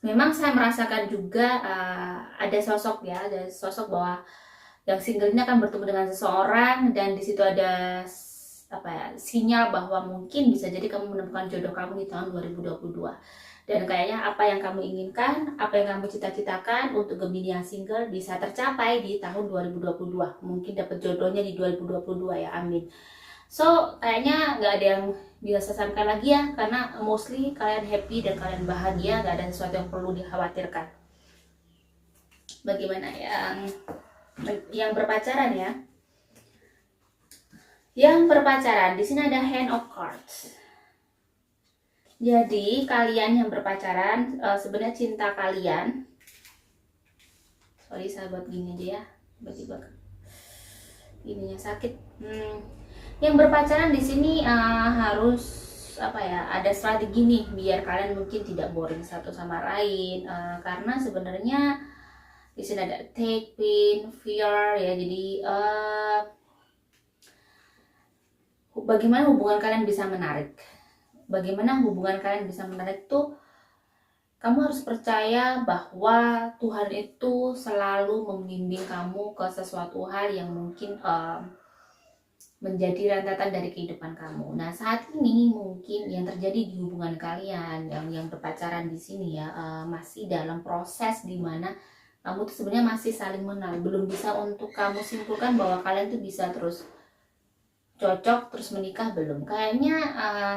memang saya merasakan juga ada sosok ya, ada sosok bahwa yang single ini akan bertemu dengan seseorang, dan di situ ada apa ya, sinyal bahwa mungkin bisa jadi kamu menemukan jodoh kamu di tahun 2022. Dan kayaknya apa yang kamu inginkan, apa yang kamu cita-citakan untuk Gemini yang single bisa tercapai di tahun 2022. Mungkin dapat jodohnya di 2022 ya, amin. So kayaknya nggak ada yang bisa saya sampaikan lagi ya, karena mostly kalian happy dan kalian bahagia, nggak ada sesuatu yang perlu dikhawatirkan. Bagaimana yang berpacaran ya? Yang berpacaran, di sini ada Hand of Cards. Jadi kalian yang berpacaran, sebenarnya cinta kalian, sorry saya buat gini aja ya, tiba-tiba ininya sakit. Yang berpacaran di sini harus apa ya, ada strategi nih biar kalian mungkin tidak boring satu sama lain, karena sebenarnya di sini ada take, pain, fear ya. Jadi bagaimana hubungan kalian bisa menarik? Bagaimana hubungan kalian bisa menarik tuh, kamu harus percaya bahwa Tuhan itu selalu membimbing kamu ke sesuatu hal yang mungkin menjadi rentetan dari kehidupan kamu. Nah saat ini mungkin yang terjadi di hubungan kalian yang berpacaran di sini ya, masih dalam proses dimana kamu tuh sebenarnya masih saling mengenal, belum bisa untuk kamu simpulkan bahwa kalian tuh bisa terus cocok terus menikah, belum. Kayaknya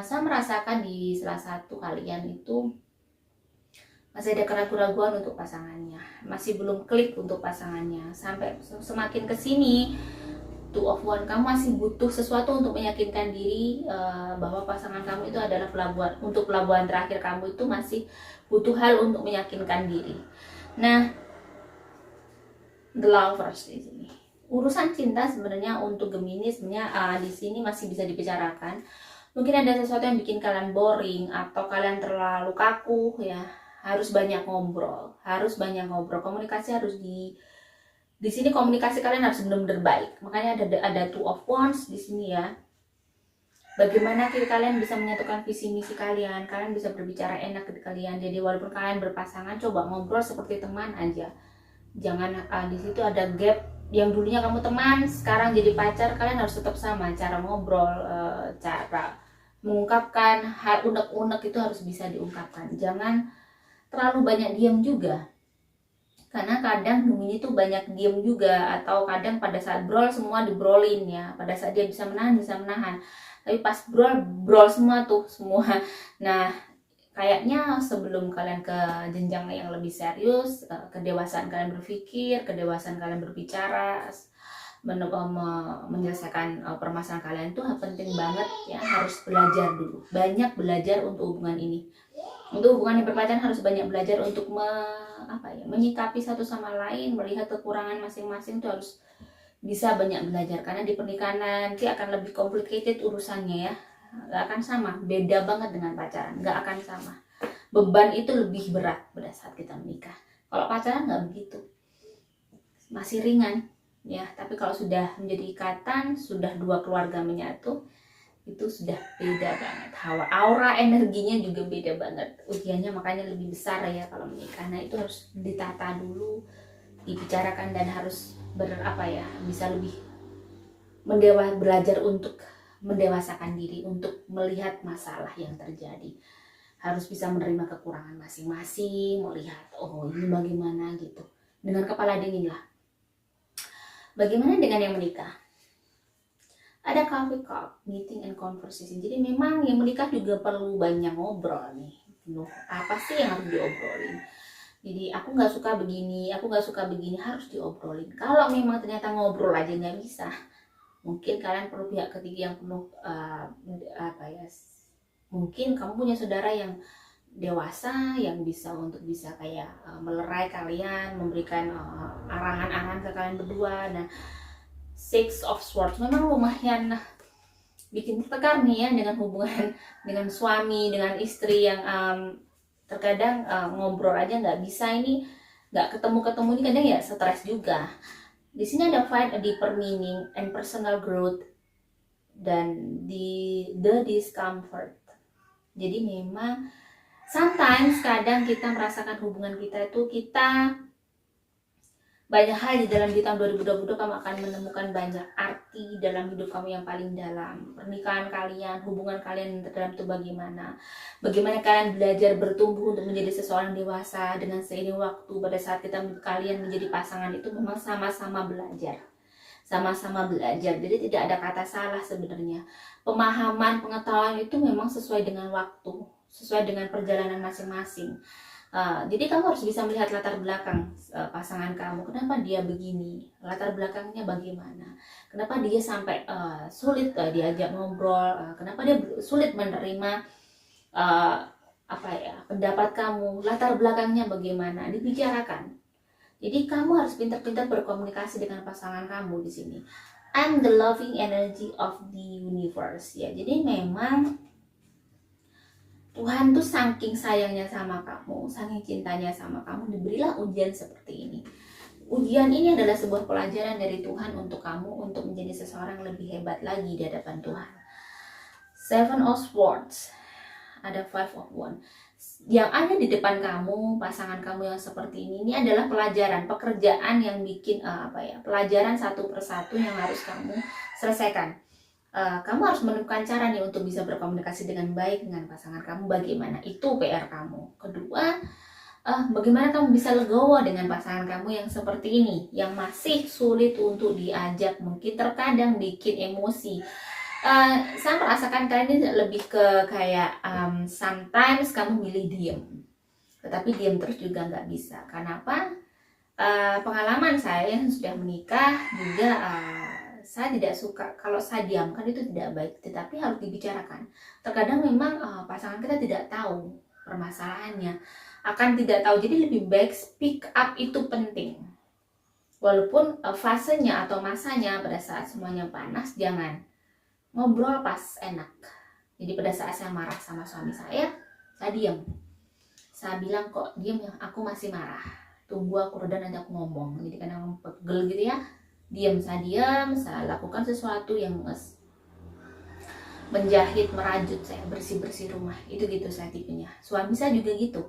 saya merasakan di salah satu kalian itu masih ada keraguan-keraguan untuk pasangannya, masih belum klik untuk pasangannya. Sampai semakin kesini Two of Wands, kamu masih butuh sesuatu untuk meyakinkan diri bahwa pasangan kamu itu adalah pelabuhan, untuk pelabuhan terakhir kamu itu masih butuh hal untuk meyakinkan diri. Nah The Lovers di sini. Urusan cinta sebenarnya untuk Gemini sebenarnya di sini masih bisa dibicarakan. Mungkin ada sesuatu yang bikin kalian boring atau kalian terlalu kaku ya. Harus banyak ngobrol, komunikasi harus di sini komunikasi kalian harus benar-benar baik. Makanya ada Two of Wands di sini ya. Bagaimana kalian bisa menyatukan visi misi kalian bisa berbicara enak ke kalian. Jadi walaupun kalian berpasangan, coba ngobrol seperti teman aja. Jangan di situ ada gap, yang dulunya kamu teman sekarang jadi pacar, kalian harus tetap sama cara ngobrol, cara mengungkapkan hal unek-unek itu harus bisa diungkapkan. Jangan terlalu banyak diam juga, karena kadang Gemini itu banyak diam juga, atau kadang pada saat brawl semua dibrolin ya, pada saat dia bisa menahan, tapi pas brawl semua tuh semua. Nah kayaknya sebelum kalian ke jenjang yang lebih serius, kedewasaan kalian berpikir, kedewasaan kalian berbicara, menyelesaikan permasalahan kalian itu penting banget ya. Harus belajar dulu, banyak belajar untuk hubungan ini. Untuk hubungan yang berpacaran harus banyak belajar untuk menyikapi satu sama lain, melihat kekurangan masing-masing itu harus bisa banyak belajar, karena di pernikahan nanti akan lebih complicated urusannya ya, nggak akan sama, beda banget dengan pacaran, nggak akan sama. Beban itu lebih berat pada saat kita menikah. Kalau pacaran nggak begitu, masih ringan ya, tapi kalau sudah menjadi ikatan, sudah dua keluarga menyatu, itu sudah beda banget. Aura energinya juga beda banget. Ujiannya makanya lebih besar ya kalau menikah. Nah itu harus ditata dulu, dibicarakan, dan harus bisa lebih belajar untuk mendewasakan diri, untuk melihat masalah yang terjadi. Harus bisa menerima kekurangan masing-masing, melihat oh ini bagaimana gitu, dengan kepala dingin lah. Bagaimana dengan yang menikah? Ada coffee cup, meeting and conversation. Jadi memang yang menikah juga perlu banyak ngobrol nih. Apa sih yang harus diobrolin? Jadi aku nggak suka begini, harus diobrolin. Kalau memang ternyata ngobrol aja nggak bisa, mungkin kalian perlu pihak ketiga yang penuh mungkin kamu punya saudara yang dewasa yang bisa kayak melerai kalian, memberikan arahan-arahan ke kalian berdua. Nah, Six of Swords memang lumayan bikin tertekan nih ya, dengan hubungan dengan suami, dengan istri yang terkadang ngobrol aja nggak bisa, ini nggak ketemu ini kadang ya stres juga. Di sini ada find a deeper meaning and personal growth, dan the discomfort. Jadi memang sometimes kadang kita merasakan hubungan kita itu, kita banyak hal di dalam di tahun 2022 kamu akan menemukan banyak arti dalam hidup kamu yang paling dalam. Pernikahan kalian, hubungan kalian dalam itu bagaimana kalian belajar bertumbuh untuk menjadi seseorang dewasa dengan seiring waktu. Pada saat kalian menjadi pasangan itu memang sama-sama belajar, jadi tidak ada kata salah sebenarnya. Pemahaman, pengetahuan itu memang sesuai dengan waktu, sesuai dengan perjalanan masing-masing. Jadi kamu harus bisa melihat latar belakang pasangan kamu. Kenapa dia begini? Latar belakangnya bagaimana? Kenapa dia sampai sulit diajak ngobrol? Kenapa dia sulit menerima pendapat kamu? Latar belakangnya bagaimana? Dibicarakan. Jadi kamu harus pintar-pintar berkomunikasi dengan pasangan kamu di sini. I'm the loving energy of the universe ya. Jadi memang Tuhan tuh saking sayangnya sama kamu, saking cintanya sama kamu, diberilah ujian seperti ini. Ujian ini adalah sebuah pelajaran dari Tuhan untuk kamu, untuk menjadi seseorang lebih hebat lagi di hadapan Tuhan. Seven of Swords, ada Five of Wands. Yang ada di depan kamu, pasangan kamu yang seperti ini adalah pelajaran, pekerjaan yang bikin pelajaran satu persatu yang harus kamu selesaikan. Kamu harus menemukan cara nih untuk bisa berkomunikasi dengan baik dengan pasangan kamu. Bagaimana? Itu PR kamu. Kedua, bagaimana kamu bisa legowo dengan pasangan kamu yang seperti ini, yang masih sulit untuk diajak, mungkin terkadang bikin emosi. Saya merasakan kalian ini lebih ke kayak sometimes kamu milih diem, tetapi diem terus juga nggak bisa. Kenapa? Pengalaman saya yang sudah menikah juga, saya tidak suka kalau saya diamkan, itu tidak baik, tetapi harus dibicarakan. Terkadang memang pasangan kita tidak tahu permasalahannya, akan tidak tahu, jadi lebih baik speak up itu penting. Walaupun fasenya atau masanya pada saat semuanya panas, jangan ngobrol pas enak. Jadi pada saat saya marah sama suami saya diam. Saya bilang, kok diam ya, aku masih marah, tunggu aku reda nanti aku ngomong. Jadi karena pegel gitu ya, diam, saya lakukan sesuatu yang menjahit, merajut, saya bersih rumah, itu gitu saya tipenya. Suami saya juga gitu.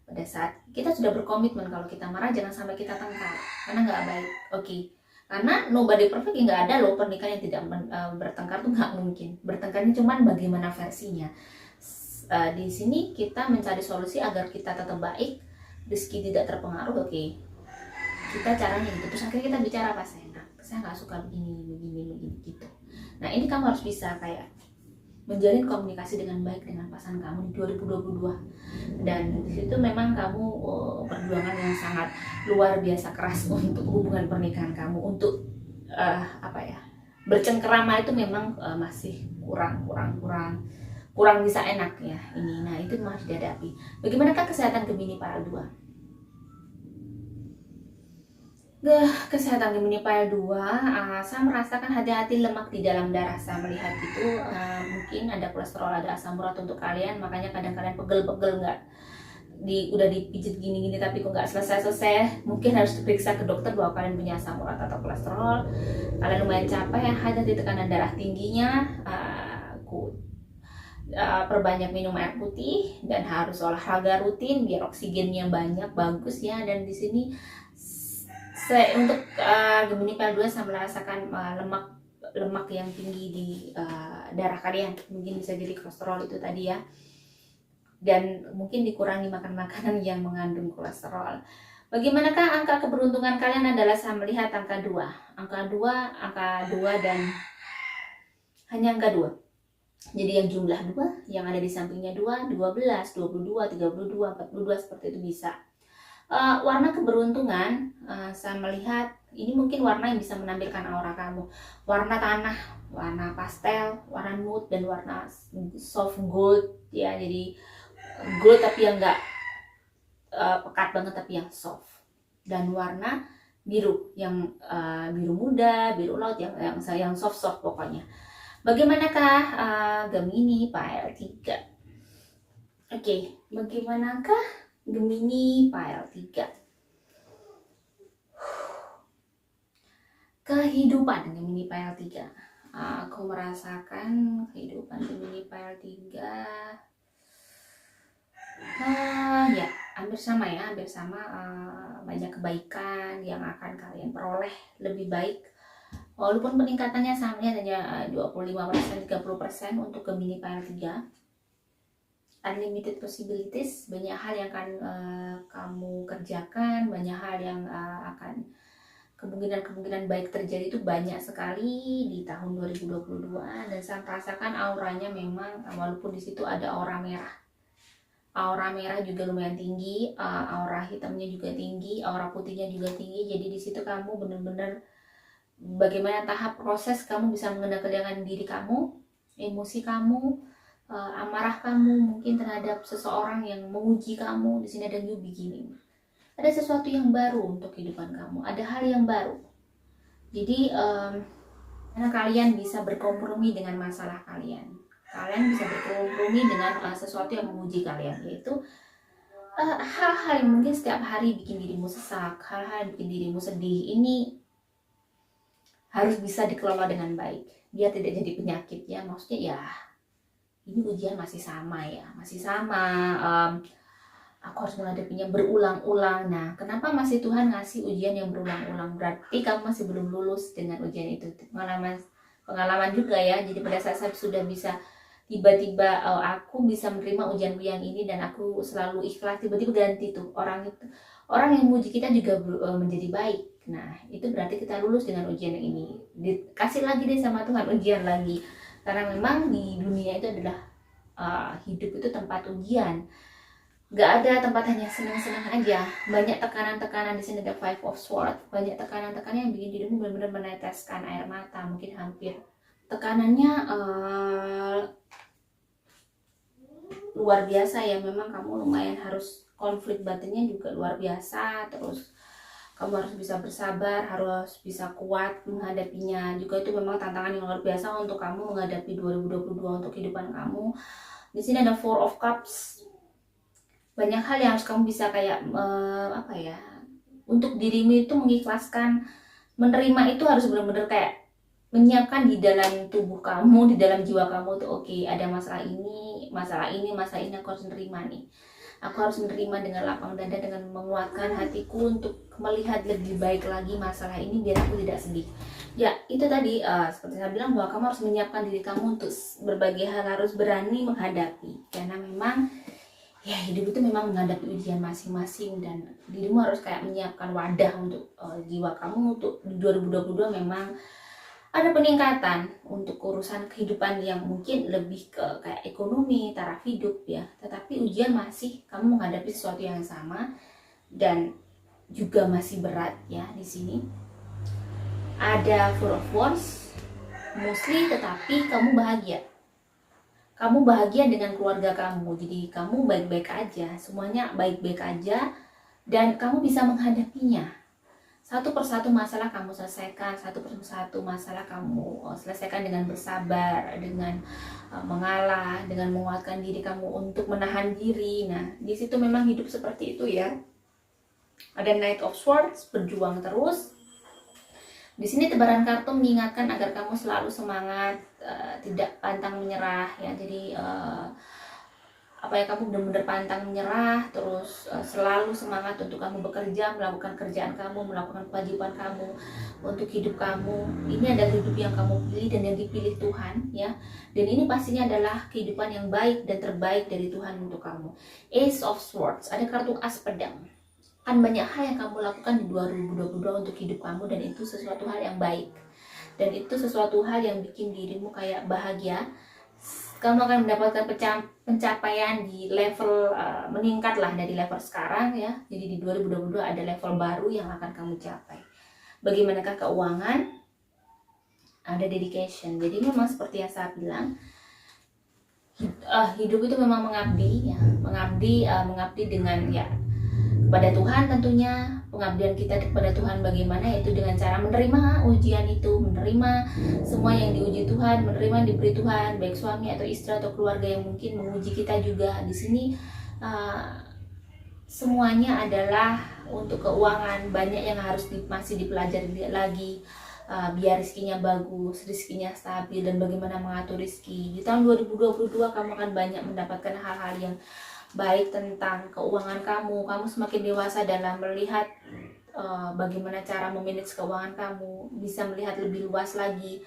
Pada saat kita sudah berkomitmen kalau kita marah jangan sampai kita tengkar, karena nggak baik. Oke. Karena nobody perfect, nggak ada loh pernikahan yang tidak bertengkar, tuh nggak mungkin. Bertengkarnya cuman bagaimana versinya. Di sini kita mencari solusi agar kita tetap baik, rezeki tidak terpengaruh. Oke. Kita caranya gitu. Terus akhirnya kita bicara apa, saya nggak suka begini gitu. Nah ini kamu harus bisa kayak menjalin komunikasi dengan baik dengan pasangan kamu di 2022, dan di situ memang kamu perjuangan yang sangat luar biasa keras untuk hubungan pernikahan kamu. Untuk bercengkerama itu memang masih kurang bisa enak ya ini. Nah itu harus dihadapi. Bagaimanakah kesehatan Gemini para dua? Kesehatan Gemini Pile 2, saya merasakan hati-hati lemak di dalam darah. Saya melihat itu mungkin ada kolesterol, ada asam urat untuk kalian, makanya kadang kalian pegel-pegel nggak udah dipijit gini-gini tapi kok nggak selesai-selesai. Mungkin harus diperiksa ke dokter bahwa kalian punya asam urat atau kolesterol. Kalian lumayan capek, hati-hati tekanan darah tingginya. Perbanyak minum air putih dan harus olahraga rutin biar oksigennya banyak, bagus ya. Dan di sini untuk Gemini Pile 2 saya merasakan lemak yang tinggi di darah kalian, mungkin bisa jadi kolesterol itu tadi ya, dan mungkin dikurangi makan makanan yang mengandung kolesterol. Bagaimanakah angka keberuntungan kalian adalah saya melihat angka 2, angka 2 dan hanya angka 2. Jadi yang jumlah 2, yang ada di sampingnya 2, 12, 22, 32, 42 seperti itu bisa. Warna keberuntungan, saya melihat ini mungkin warna yang bisa menampilkan aura kamu. Warna tanah, warna pastel, warna nude, dan warna soft gold ya. Jadi gold tapi yang enggak pekat banget tapi yang soft. Dan warna biru, yang biru muda, biru laut, yang soft pokoknya. Bagaimanakah Gemini Pile 3? Oke, bagaimanakah Gemini Pile 3? Kehidupan Gemini Pile 3. Aku merasakan kehidupan Gemini Pile 3. Ya, hampir sama ya, banyak kebaikan yang akan kalian peroleh lebih baik. Walaupun peningkatannya saya melihat hanya 25%, 30% untuk Gemini Pile 3. Unlimited possibilities, banyak hal yang akan kamu kerjakan, banyak hal yang akan kemungkinan baik terjadi itu banyak sekali di tahun 2022. Dan saya merasakan auranya memang, walaupun di situ ada aura merah juga lumayan tinggi, aura hitamnya juga tinggi, aura putihnya juga tinggi. Jadi di situ kamu benar-benar bagaimana tahap proses kamu bisa mengendalikan diri kamu, emosi kamu, amarah kamu mungkin terhadap seseorang yang menguji kamu. Di sini ada new beginning, ada sesuatu yang baru untuk kehidupan kamu, ada hal yang baru. Jadi karena kalian bisa berkompromi dengan masalah kalian bisa berkompromi dengan sesuatu yang menguji kalian, yaitu hal-hal yang mungkin setiap hari bikin dirimu sesak, hal-hal yang bikin dirimu sedih. Ini harus bisa dikelola dengan baik biar tidak jadi penyakit ya. Maksudnya ya, ini ujian masih sama, aku harus menghadapinya berulang-ulang. Nah, kenapa masih Tuhan ngasih ujian yang berulang-ulang? Berarti kamu masih belum lulus dengan ujian itu. Pengalaman juga ya. Jadi pada saat saya sudah bisa tiba-tiba aku bisa menerima ujianku yang ini dan aku selalu ikhlas, tiba-tiba ganti tuh orang yang memuji kita juga menjadi baik. Nah, itu berarti kita lulus dengan ujian yang ini. Dikasih lagi deh sama Tuhan ujian lagi. Karena memang di dunia itu adalah hidup itu tempat ujian. Gak ada tempat hanya senang-senang aja. Banyak tekanan-tekanan. Di sini ada Five of Swords. Banyak tekanan-tekanan yang bikin dirimu benar-benar meneteskan air mata. Mungkin hampir tekanannya luar biasa ya. Memang kamu lumayan harus konflik batinnya juga luar biasa. Terus kamu harus bisa bersabar, harus bisa kuat menghadapinya. Juga itu memang tantangan yang luar biasa untuk kamu menghadapi 2022 untuk kehidupan kamu. Di sini ada Four of Cups. Banyak hal yang harus kamu bisa kayak untuk dirimu itu mengikhlaskan, menerima itu harus benar-benar kayak menyiapkan di dalam tubuh kamu, di dalam jiwa kamu tuh, oke, ada masalah ini aku harus menerima nih. Aku harus menerima dengan lapang dada, dengan menguatkan hatiku untuk melihat lebih baik lagi masalah ini biar aku tidak sedih. Ya, itu tadi seperti saya bilang bahwa kamu harus menyiapkan diri kamu untuk berbagai hal, harus berani menghadapi. Karena memang ya hidup itu memang menghadapi ujian masing-masing dan dirimu harus kayak menyiapkan wadah untuk jiwa kamu. Untuk 2022 memang ada peningkatan untuk urusan kehidupan yang mungkin lebih ke kayak ekonomi, taraf hidup ya. Tetapi ujian masih kamu menghadapi sesuatu yang sama dan juga masih berat ya. Di sini ada Four of Wands, mostly, tetapi kamu bahagia. Kamu bahagia dengan keluarga kamu. Jadi kamu baik-baik aja, semuanya baik-baik aja dan kamu bisa menghadapinya. Satu persatu masalah kamu selesaikan, satu persatu masalah kamu selesaikan dengan bersabar, dengan mengalah, dengan menguatkan diri kamu untuk menahan diri. Nah, di situ memang hidup seperti itu ya. Ada Knight of Swords, berjuang terus. Di sini tebaran kartu mengingatkan agar kamu selalu semangat, tidak pantang menyerah ya. Jadi kamu benar-benar pantang menyerah, terus selalu semangat untuk kamu bekerja, melakukan kerjaan kamu, melakukan kewajiban kamu untuk hidup kamu. Ini adalah hidup yang kamu pilih dan yang dipilih Tuhan ya. Dan ini pastinya adalah kehidupan yang baik dan terbaik dari Tuhan untuk kamu. Ace of Swords, ada kartu as pedang. Kan banyak hal yang kamu lakukan di 2022 untuk hidup kamu, dan itu sesuatu hal yang baik. Dan itu sesuatu hal yang bikin dirimu kayak bahagia. Kamu akan mendapatkan pencapaian di level meningkat lah dari level sekarang ya. Jadi di 2022 ada level baru yang akan kamu capai. Bagaimanakah keuangan? Ada dedication. Jadi memang seperti yang saya bilang, hidup itu memang mengabdi ya, mengabdi dengan ya kepada Tuhan tentunya. Pengabdian kita kepada Tuhan bagaimana, yaitu dengan cara menerima ujian itu, menerima semua yang diuji Tuhan, menerima diberi Tuhan, baik suami atau istri atau keluarga yang mungkin menguji kita juga. Di sini semuanya adalah untuk keuangan. Banyak yang harus masih dipelajari lagi, biar rezekinya bagus, rezekinya stabil, dan bagaimana mengatur rezeki. Di tahun 2022 kamu akan banyak mendapatkan hal-hal yang baik tentang keuangan kamu. Kamu semakin dewasa dalam melihat bagaimana cara memanage keuangan kamu, bisa melihat lebih luas lagi,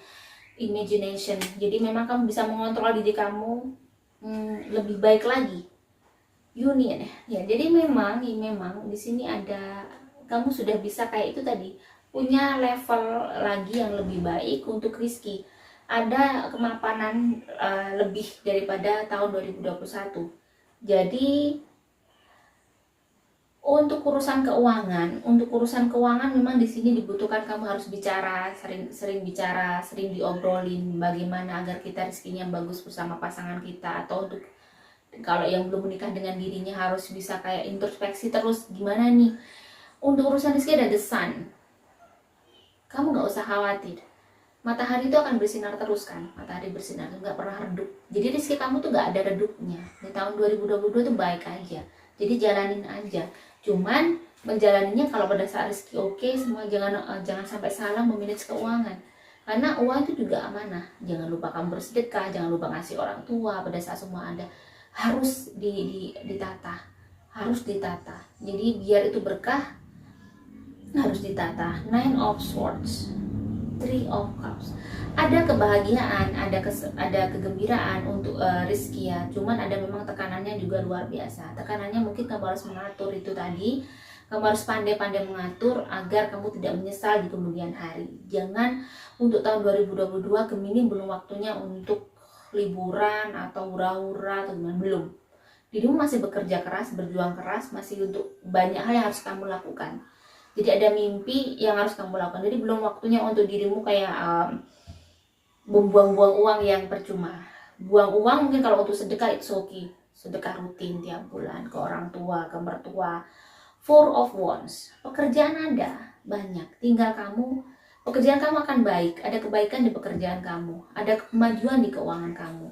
imagination. Jadi memang kamu bisa mengontrol diri kamu lebih baik lagi. Union ya. Jadi memang di sini ada, kamu sudah bisa kayak itu tadi, punya level lagi yang lebih baik untuk rezeki. Ada kemapanan lebih daripada tahun 2021. Jadi untuk urusan keuangan memang di sini dibutuhkan kamu harus bicara, sering bicara, sering diobrolin bagaimana agar kita rezekinya bagus bersama pasangan kita. Atau untuk kalau yang belum menikah dengan dirinya harus bisa kayak introspeksi terus, gimana nih untuk urusan rezeki. Ada the sun, kamu nggak usah khawatir, matahari itu akan bersinar terus kan, matahari bersinar nggak pernah redup. Jadi rezeki kamu tuh nggak ada redupnya. Di tahun 2022 tuh baik aja, jadi jalanin aja. Cuman menjalaninya kalau pada saat rezeki oke semua, jangan sampai salah memanage keuangan, karena uang itu juga amanah. Jangan lupa kamu bersedekah, jangan lupa ngasih orang tua pada saat semua ada. Harus ditata, harus ditata. Jadi biar itu berkah, harus ditata. Nine of Swords, Three of Cups, ada kebahagiaan, ada kegembiraan untuk rezeki ya. Cuman ada memang tekanannya juga luar biasa. Tekanannya mungkin kamu harus mengatur itu tadi. Kamu harus pandai-pandai mengatur agar kamu tidak menyesal di kemudian hari. Jangan untuk tahun 2022 Gemini belum waktunya untuk liburan atau hura-hura atau gimana, belum. Dirimu masih bekerja keras, berjuang keras, masih untuk banyak hal yang harus kamu lakukan. Jadi ada mimpi yang harus kamu lakukan. Jadi belum waktunya untuk dirimu kayak membuang-buang uang yang percuma. Buang uang mungkin kalau untuk sedekah itu okay. Sedekah rutin tiap bulan ke orang tua, ke mertua. Four of Wands, pekerjaan ada banyak, tinggal pekerjaan kamu akan baik. Ada kebaikan di pekerjaan kamu, ada kemajuan di keuangan kamu.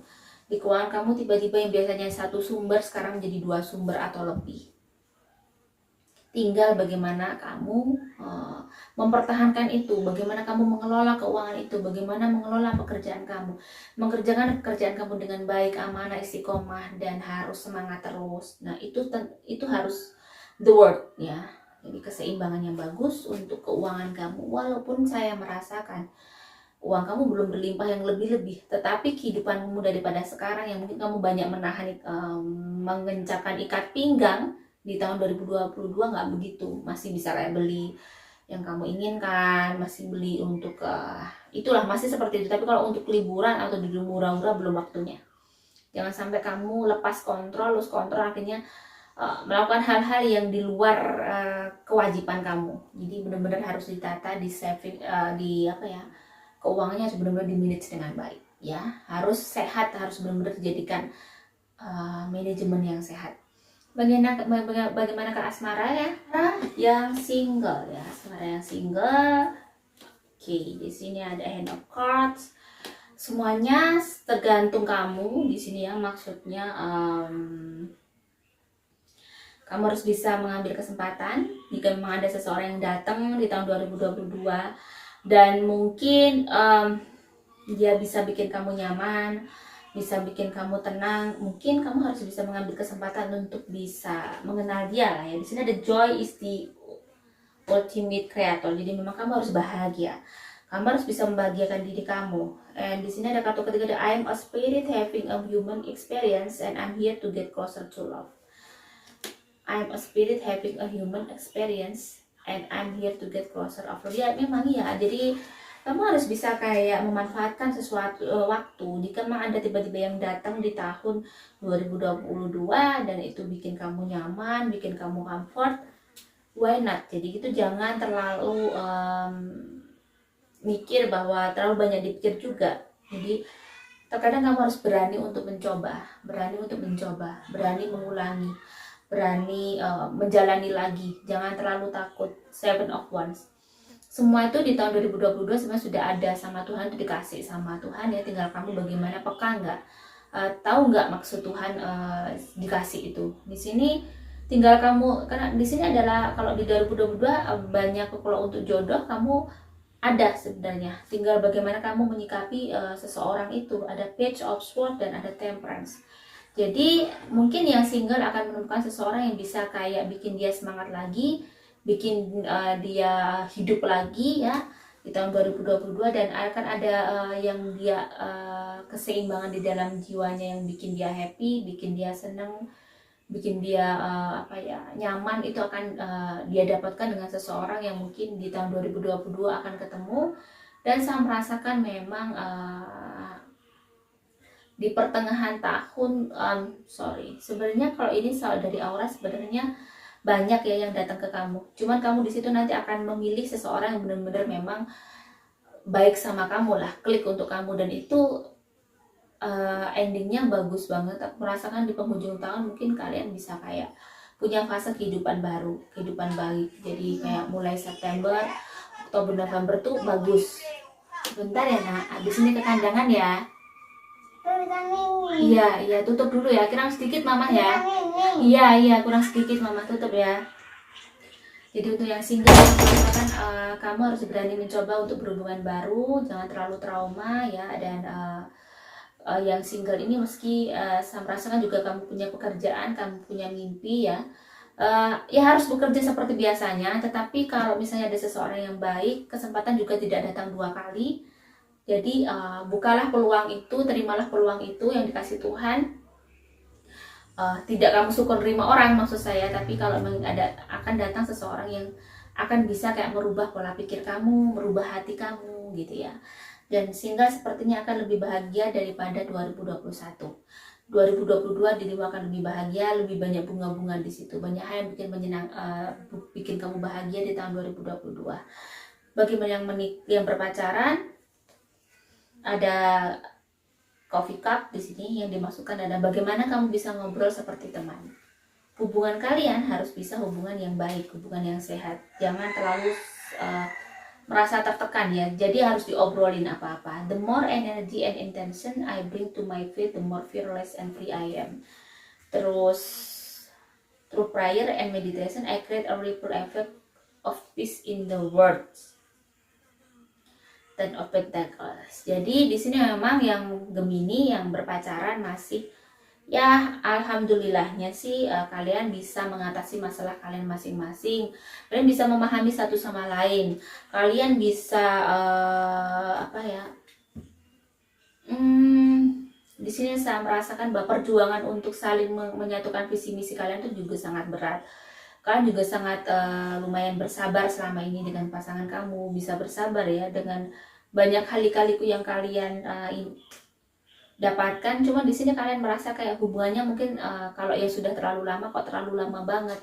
Di keuangan kamu tiba-tiba yang biasanya satu sumber sekarang menjadi 2 sumber atau lebih. Tinggal bagaimana kamu mempertahankan itu, bagaimana kamu mengelola keuangan itu, bagaimana mengelola pekerjaan kamu, mengerjakan pekerjaan kamu dengan baik, amanah, istiqomah, dan harus semangat terus. Nah itu harus the word ya. Jadi keseimbangan yang bagus untuk keuangan kamu. Walaupun saya merasakan uang kamu belum berlimpah yang lebih-lebih, tetapi kehidupanmu daripada sekarang yang mungkin kamu banyak menahan, mengencangkan ikat pinggang, di tahun 2022 nggak begitu. Masih bisa kayak beli yang kamu inginkan, masih beli untuk itulah, masih seperti itu. Tapi kalau untuk liburan atau di murah-murah belum waktunya. Jangan sampai kamu lepas kontrol, lose kontrol, akhirnya melakukan hal-hal yang di luar kewajiban kamu. Jadi benar-benar harus ditata, di saving, keuangannya harus benar-benar di-manage dengan baik ya. Harus sehat, harus benar-benar dijadikan manajemen yang sehat. Bagaimana ke asmara ya? Yang single ya, Ada yang single. Oke, di sini ada hand of cards. Semuanya tergantung kamu di sini ya, maksudnya kamu harus bisa mengambil kesempatan jika memang ada seseorang yang datang di tahun 2022 dan mungkin dia bisa bikin kamu nyaman, bisa bikin kamu tenang. Mungkin kamu harus bisa mengambil kesempatan untuk bisa mengenal dia lah ya. Di sini ada joy is the ultimate creator. Jadi memang kamu harus bahagia. Kamu harus bisa membahagiakan diri kamu. And di sini ada kartu ketiga, I am a spirit having a human experience and I'm here to get closer to love. I am a spirit having a human experience and I'm here to get closer of love. Ya memang ya. Jadi kamu harus bisa kayak memanfaatkan sesuatu waktu. Jika memang ada tiba-tiba yang datang di tahun 2022 dan itu bikin kamu nyaman, bikin kamu comfort, why not? Jadi itu jangan terlalu mikir bahwa terlalu banyak dipikir juga. Jadi terkadang kamu harus berani untuk mencoba, berani mengulangi, berani menjalani lagi. Jangan terlalu takut. 7 of Wands. Semua itu di tahun 2022 sebenarnya sudah ada sama Tuhan, itu dikasih sama Tuhan ya. Tinggal kamu bagaimana, peka nggak, tahu nggak maksud Tuhan dikasih itu. Di sini tinggal kamu, karena di sini adalah kalau di 2022 banyak kalau untuk jodoh kamu ada sebenarnya, tinggal bagaimana kamu menyikapi seseorang itu. Ada Page of Swords dan ada Temperance. Jadi mungkin yang single akan menemukan seseorang yang bisa kayak bikin dia semangat lagi, bikin dia hidup lagi ya di tahun 2022, dan akan ada yang dia keseimbangan di dalam jiwanya yang bikin dia happy, bikin dia seneng, bikin dia nyaman. Itu akan dia dapatkan dengan seseorang yang mungkin di tahun 2022 akan ketemu. Dan saya merasakan memang di pertengahan tahun sebenarnya kalau ini soal dari aura sebenarnya banyak ya yang datang ke kamu. Cuman kamu di situ nanti akan memilih seseorang yang benar-benar memang baik sama kamu lah, klik untuk kamu, dan itu endingnya bagus banget. Aku merasakan di penghujung tahun mungkin kalian bisa kayak punya fase kehidupan baru, kehidupan baik. Jadi kayak mulai September, Oktober, November tuh bagus. Bentar ya nak, abis ini ke kandangan ya. Iya, tutup dulu ya. Kurang sedikit mama ya. Iya, kurang sedikit mama, tutup ya. Jadi untuk yang single, misalkan kamu harus berani mencoba untuk berhubungan baru, jangan terlalu trauma ya. Dan yang single ini meski saya merasakan juga kamu punya pekerjaan, kamu punya mimpi ya. Ya harus bekerja seperti biasanya, tetapi kalau misalnya ada seseorang yang baik, kesempatan juga tidak datang 2 kali. Jadi bukalah peluang itu, terimalah peluang itu yang dikasih Tuhan. Tidak kamu syukur nerima orang maksud saya, tapi kalau memang akan datang seseorang yang akan bisa kayak merubah pola pikir kamu, merubah hati kamu gitu ya. Dan single sepertinya akan lebih bahagia daripada 2021. 2022 dirimu akan lebih bahagia, lebih banyak bunga-bunga di situ, banyak hal yang bikin kamu bahagia di tahun 2022. Bagi yang berpacaran, ada coffee cup di sini yang dimasukkan adalah bagaimana kamu bisa ngobrol seperti teman. Hubungan kalian harus bisa hubungan yang baik, hubungan yang sehat. Jangan terlalu merasa tertekan ya. Jadi harus diobrolin apa-apa. The more energy and intention I bring to my faith, the more fearless and free I am. Terus through prayer and meditation I create a ripple effect of peace in the world. Ten of Pentacles. Jadi di sini memang yang Gemini yang berpacaran masih ya, alhamdulillahnya sih kalian bisa mengatasi masalah kalian masing-masing. Kalian bisa memahami satu sama lain. Kalian bisa di sini saya merasakan bahwa perjuangan untuk saling menyatukan visi misi kalian itu juga sangat berat. Kalian juga sangat lumayan bersabar selama ini dengan pasangan kamu, bisa bersabar ya dengan banyak kali-kaliku yang kalian dapatkan. Cuma di sini kalian merasa kayak hubungannya mungkin kalau yang sudah terlalu lama, kok terlalu lama banget,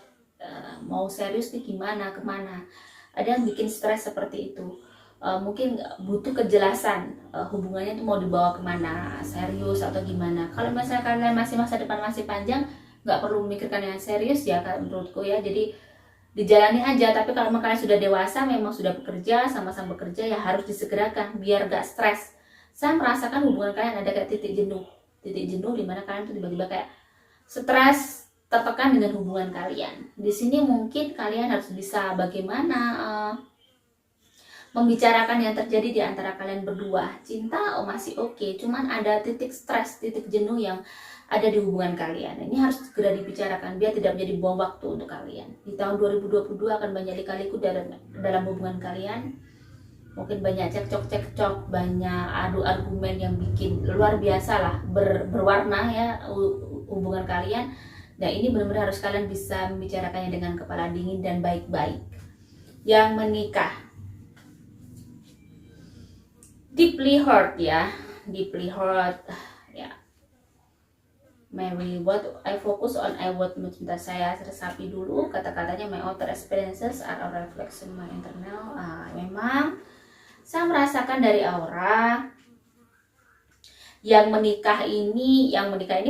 mau serius nih gimana, kemana. Ada yang bikin stres seperti itu. Mungkin butuh kejelasan hubungannya itu mau dibawa kemana, serius atau gimana. Kalau misalnya kalian masih masa depan masih panjang, nggak perlu memikirkan yang serius ya menurutku ya. Jadi dijalani aja. Tapi kalau memang kalian sudah dewasa, memang sudah bekerja, sama-sama bekerja, ya harus disegerakan biar gak stres. Saya merasakan hubungan kalian ada kayak titik jenuh dimana kalian tuh tiba-tiba kayak stres, tertekan dengan hubungan kalian. Di sini mungkin kalian harus bisa bagaimana membicarakan yang terjadi di antara kalian berdua. Cinta masih oke, cuman ada titik stres, titik jenuh yang ada di hubungan kalian. Ini harus segera dibicarakan biar tidak menjadi buang waktu untuk kalian. Di tahun 2022 akan banyak lika-liku dalam hubungan kalian. Mungkin banyak cekcok, banyak adu argumen yang bikin luar biasa lah, berwarna ya hubungan kalian. Nah, ini benar-benar harus kalian bisa membicarakannya dengan kepala dingin dan baik-baik. Yang menikah, deeply hurt ya, Mary, what I focus on, I want mencinta saya. Resapi dulu kata-katanya. My outer experiences are a reflection my internal. Memang saya merasakan dari aura yang menikah ini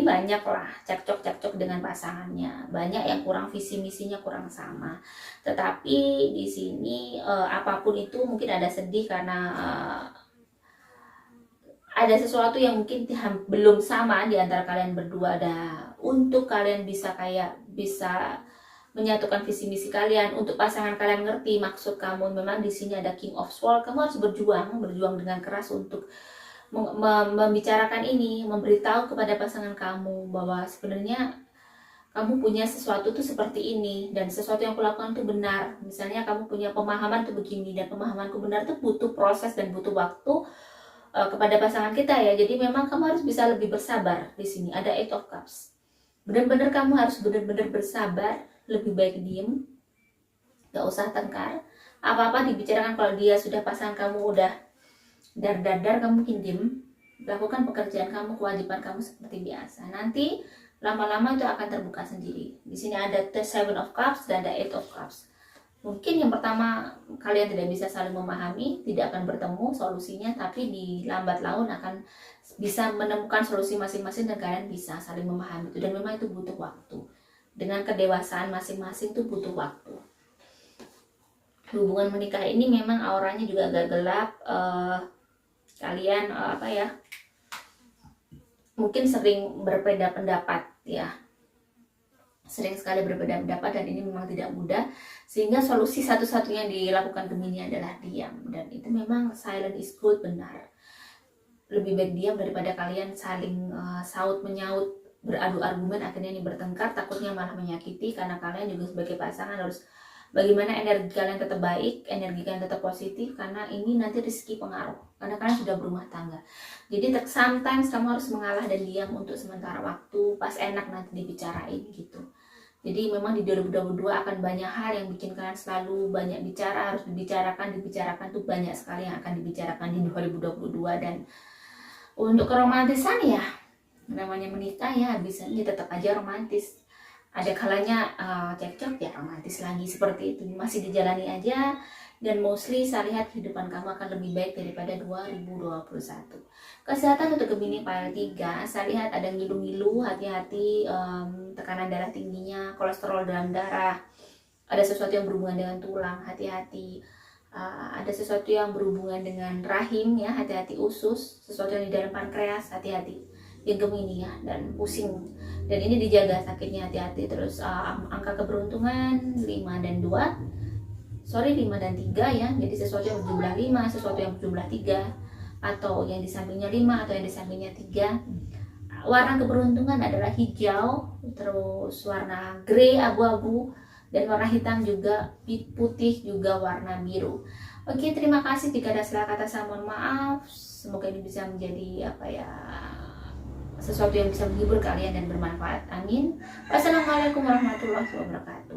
banyak lah cekcok dengan pasangannya, banyak yang kurang visi misinya kurang sama. Tetapi di sini apapun itu mungkin ada sedih karena ada sesuatu yang mungkin belum sama di antara kalian berdua. Untuk kalian bisa menyatukan visi misi kalian, untuk pasangan kalian ngerti maksud kamu. Memang di sini ada King of Swords. Kamu harus berjuang dengan keras untuk membicarakan ini, memberitahu kepada pasangan kamu bahwa sebenarnya kamu punya sesuatu tuh seperti ini, dan sesuatu yang kulakukan tuh benar. Misalnya kamu punya pemahaman tuh begini, dan pemahamanku benar tuh butuh proses dan butuh waktu kepada pasangan kita ya. Jadi memang kamu harus bisa lebih bersabar. Di sini ada Eight of Cups. Benar-benar kamu harus benar-benar bersabar. Lebih baik diem, gak usah tengkar. Apa-apa dibicarakan. Kalau dia sudah pasangan kamu udah dar, kamu mungkin diem, lakukan pekerjaan kamu, kewajiban kamu seperti biasa. Nanti lama-lama itu akan terbuka sendiri. Di sini ada The Seven of Cups dan ada Eight of Cups. Mungkin yang pertama kalian tidak bisa saling memahami, tidak akan bertemu solusinya, tapi di lambat laun akan bisa menemukan solusi masing-masing dan kalian bisa saling memahami itu. Dan memang itu butuh waktu. Dengan kedewasaan masing-masing itu butuh waktu. Hubungan menikah ini memang auranya juga agak gelap. Kalian mungkin sering berbeda pendapat ya. Sering sekali berbeda pendapat, dan ini memang tidak mudah. Sehingga solusi satu-satunya yang dilakukan Gemini adalah diam. Dan itu memang silent is good, benar. Lebih baik diam daripada kalian saling saut menyaut, beradu argumen, akhirnya ini bertengkar, takutnya malah menyakiti. Karena kalian juga sebagai pasangan harus bagaimana energi kalian tetap baik, energi kalian tetap positif, karena ini nanti rezeki pengaruh. Karena kalian sudah berumah tangga. Jadi sometimes kamu harus mengalah dan diam untuk sementara waktu, pas enak nanti dibicarain gitu. Jadi memang di 2022 akan banyak hal yang bikin kalian selalu banyak bicara, harus dibicarakan tuh banyak sekali yang akan dibicarakan di 2022. Dan untuk keromantisan ya, namanya menikah ya, bisanya tetap aja romantis. Ada kalanya cekcok ya, romantis lagi, seperti itu masih dijalani aja. Dan mostly saya lihat kehidupan kamu akan lebih baik daripada 2021. Kesehatan untuk Gemini file 3, saya lihat ada ngilu-ngilu, hati-hati, tekanan darah tingginya, kolesterol dalam darah, ada sesuatu yang berhubungan dengan tulang, hati-hati. Ada sesuatu yang berhubungan dengan rahim ya, hati-hati. Usus, sesuatu yang di dalam pankreas, hati-hati yang Gemini ya, dan pusing. Dan ini dijaga sakitnya, hati-hati. Terus angka keberuntungan 5 dan 3 ya. Jadi sesuatu yang berjumlah 5, sesuatu yang berjumlah 3, atau yang di sampingnya 5 atau yang di sampingnya 3. Warna keberuntungan adalah hijau, terus warna grey abu-abu, dan warna hitam juga, putih juga warna biru. Oke, terima kasih. Jika ada salah kata saya mohon maaf. Semoga ini bisa menjadi sesuatu yang bisa menghibur kalian dan bermanfaat. Amin. Wassalamualaikum warahmatullahi wabarakatuh.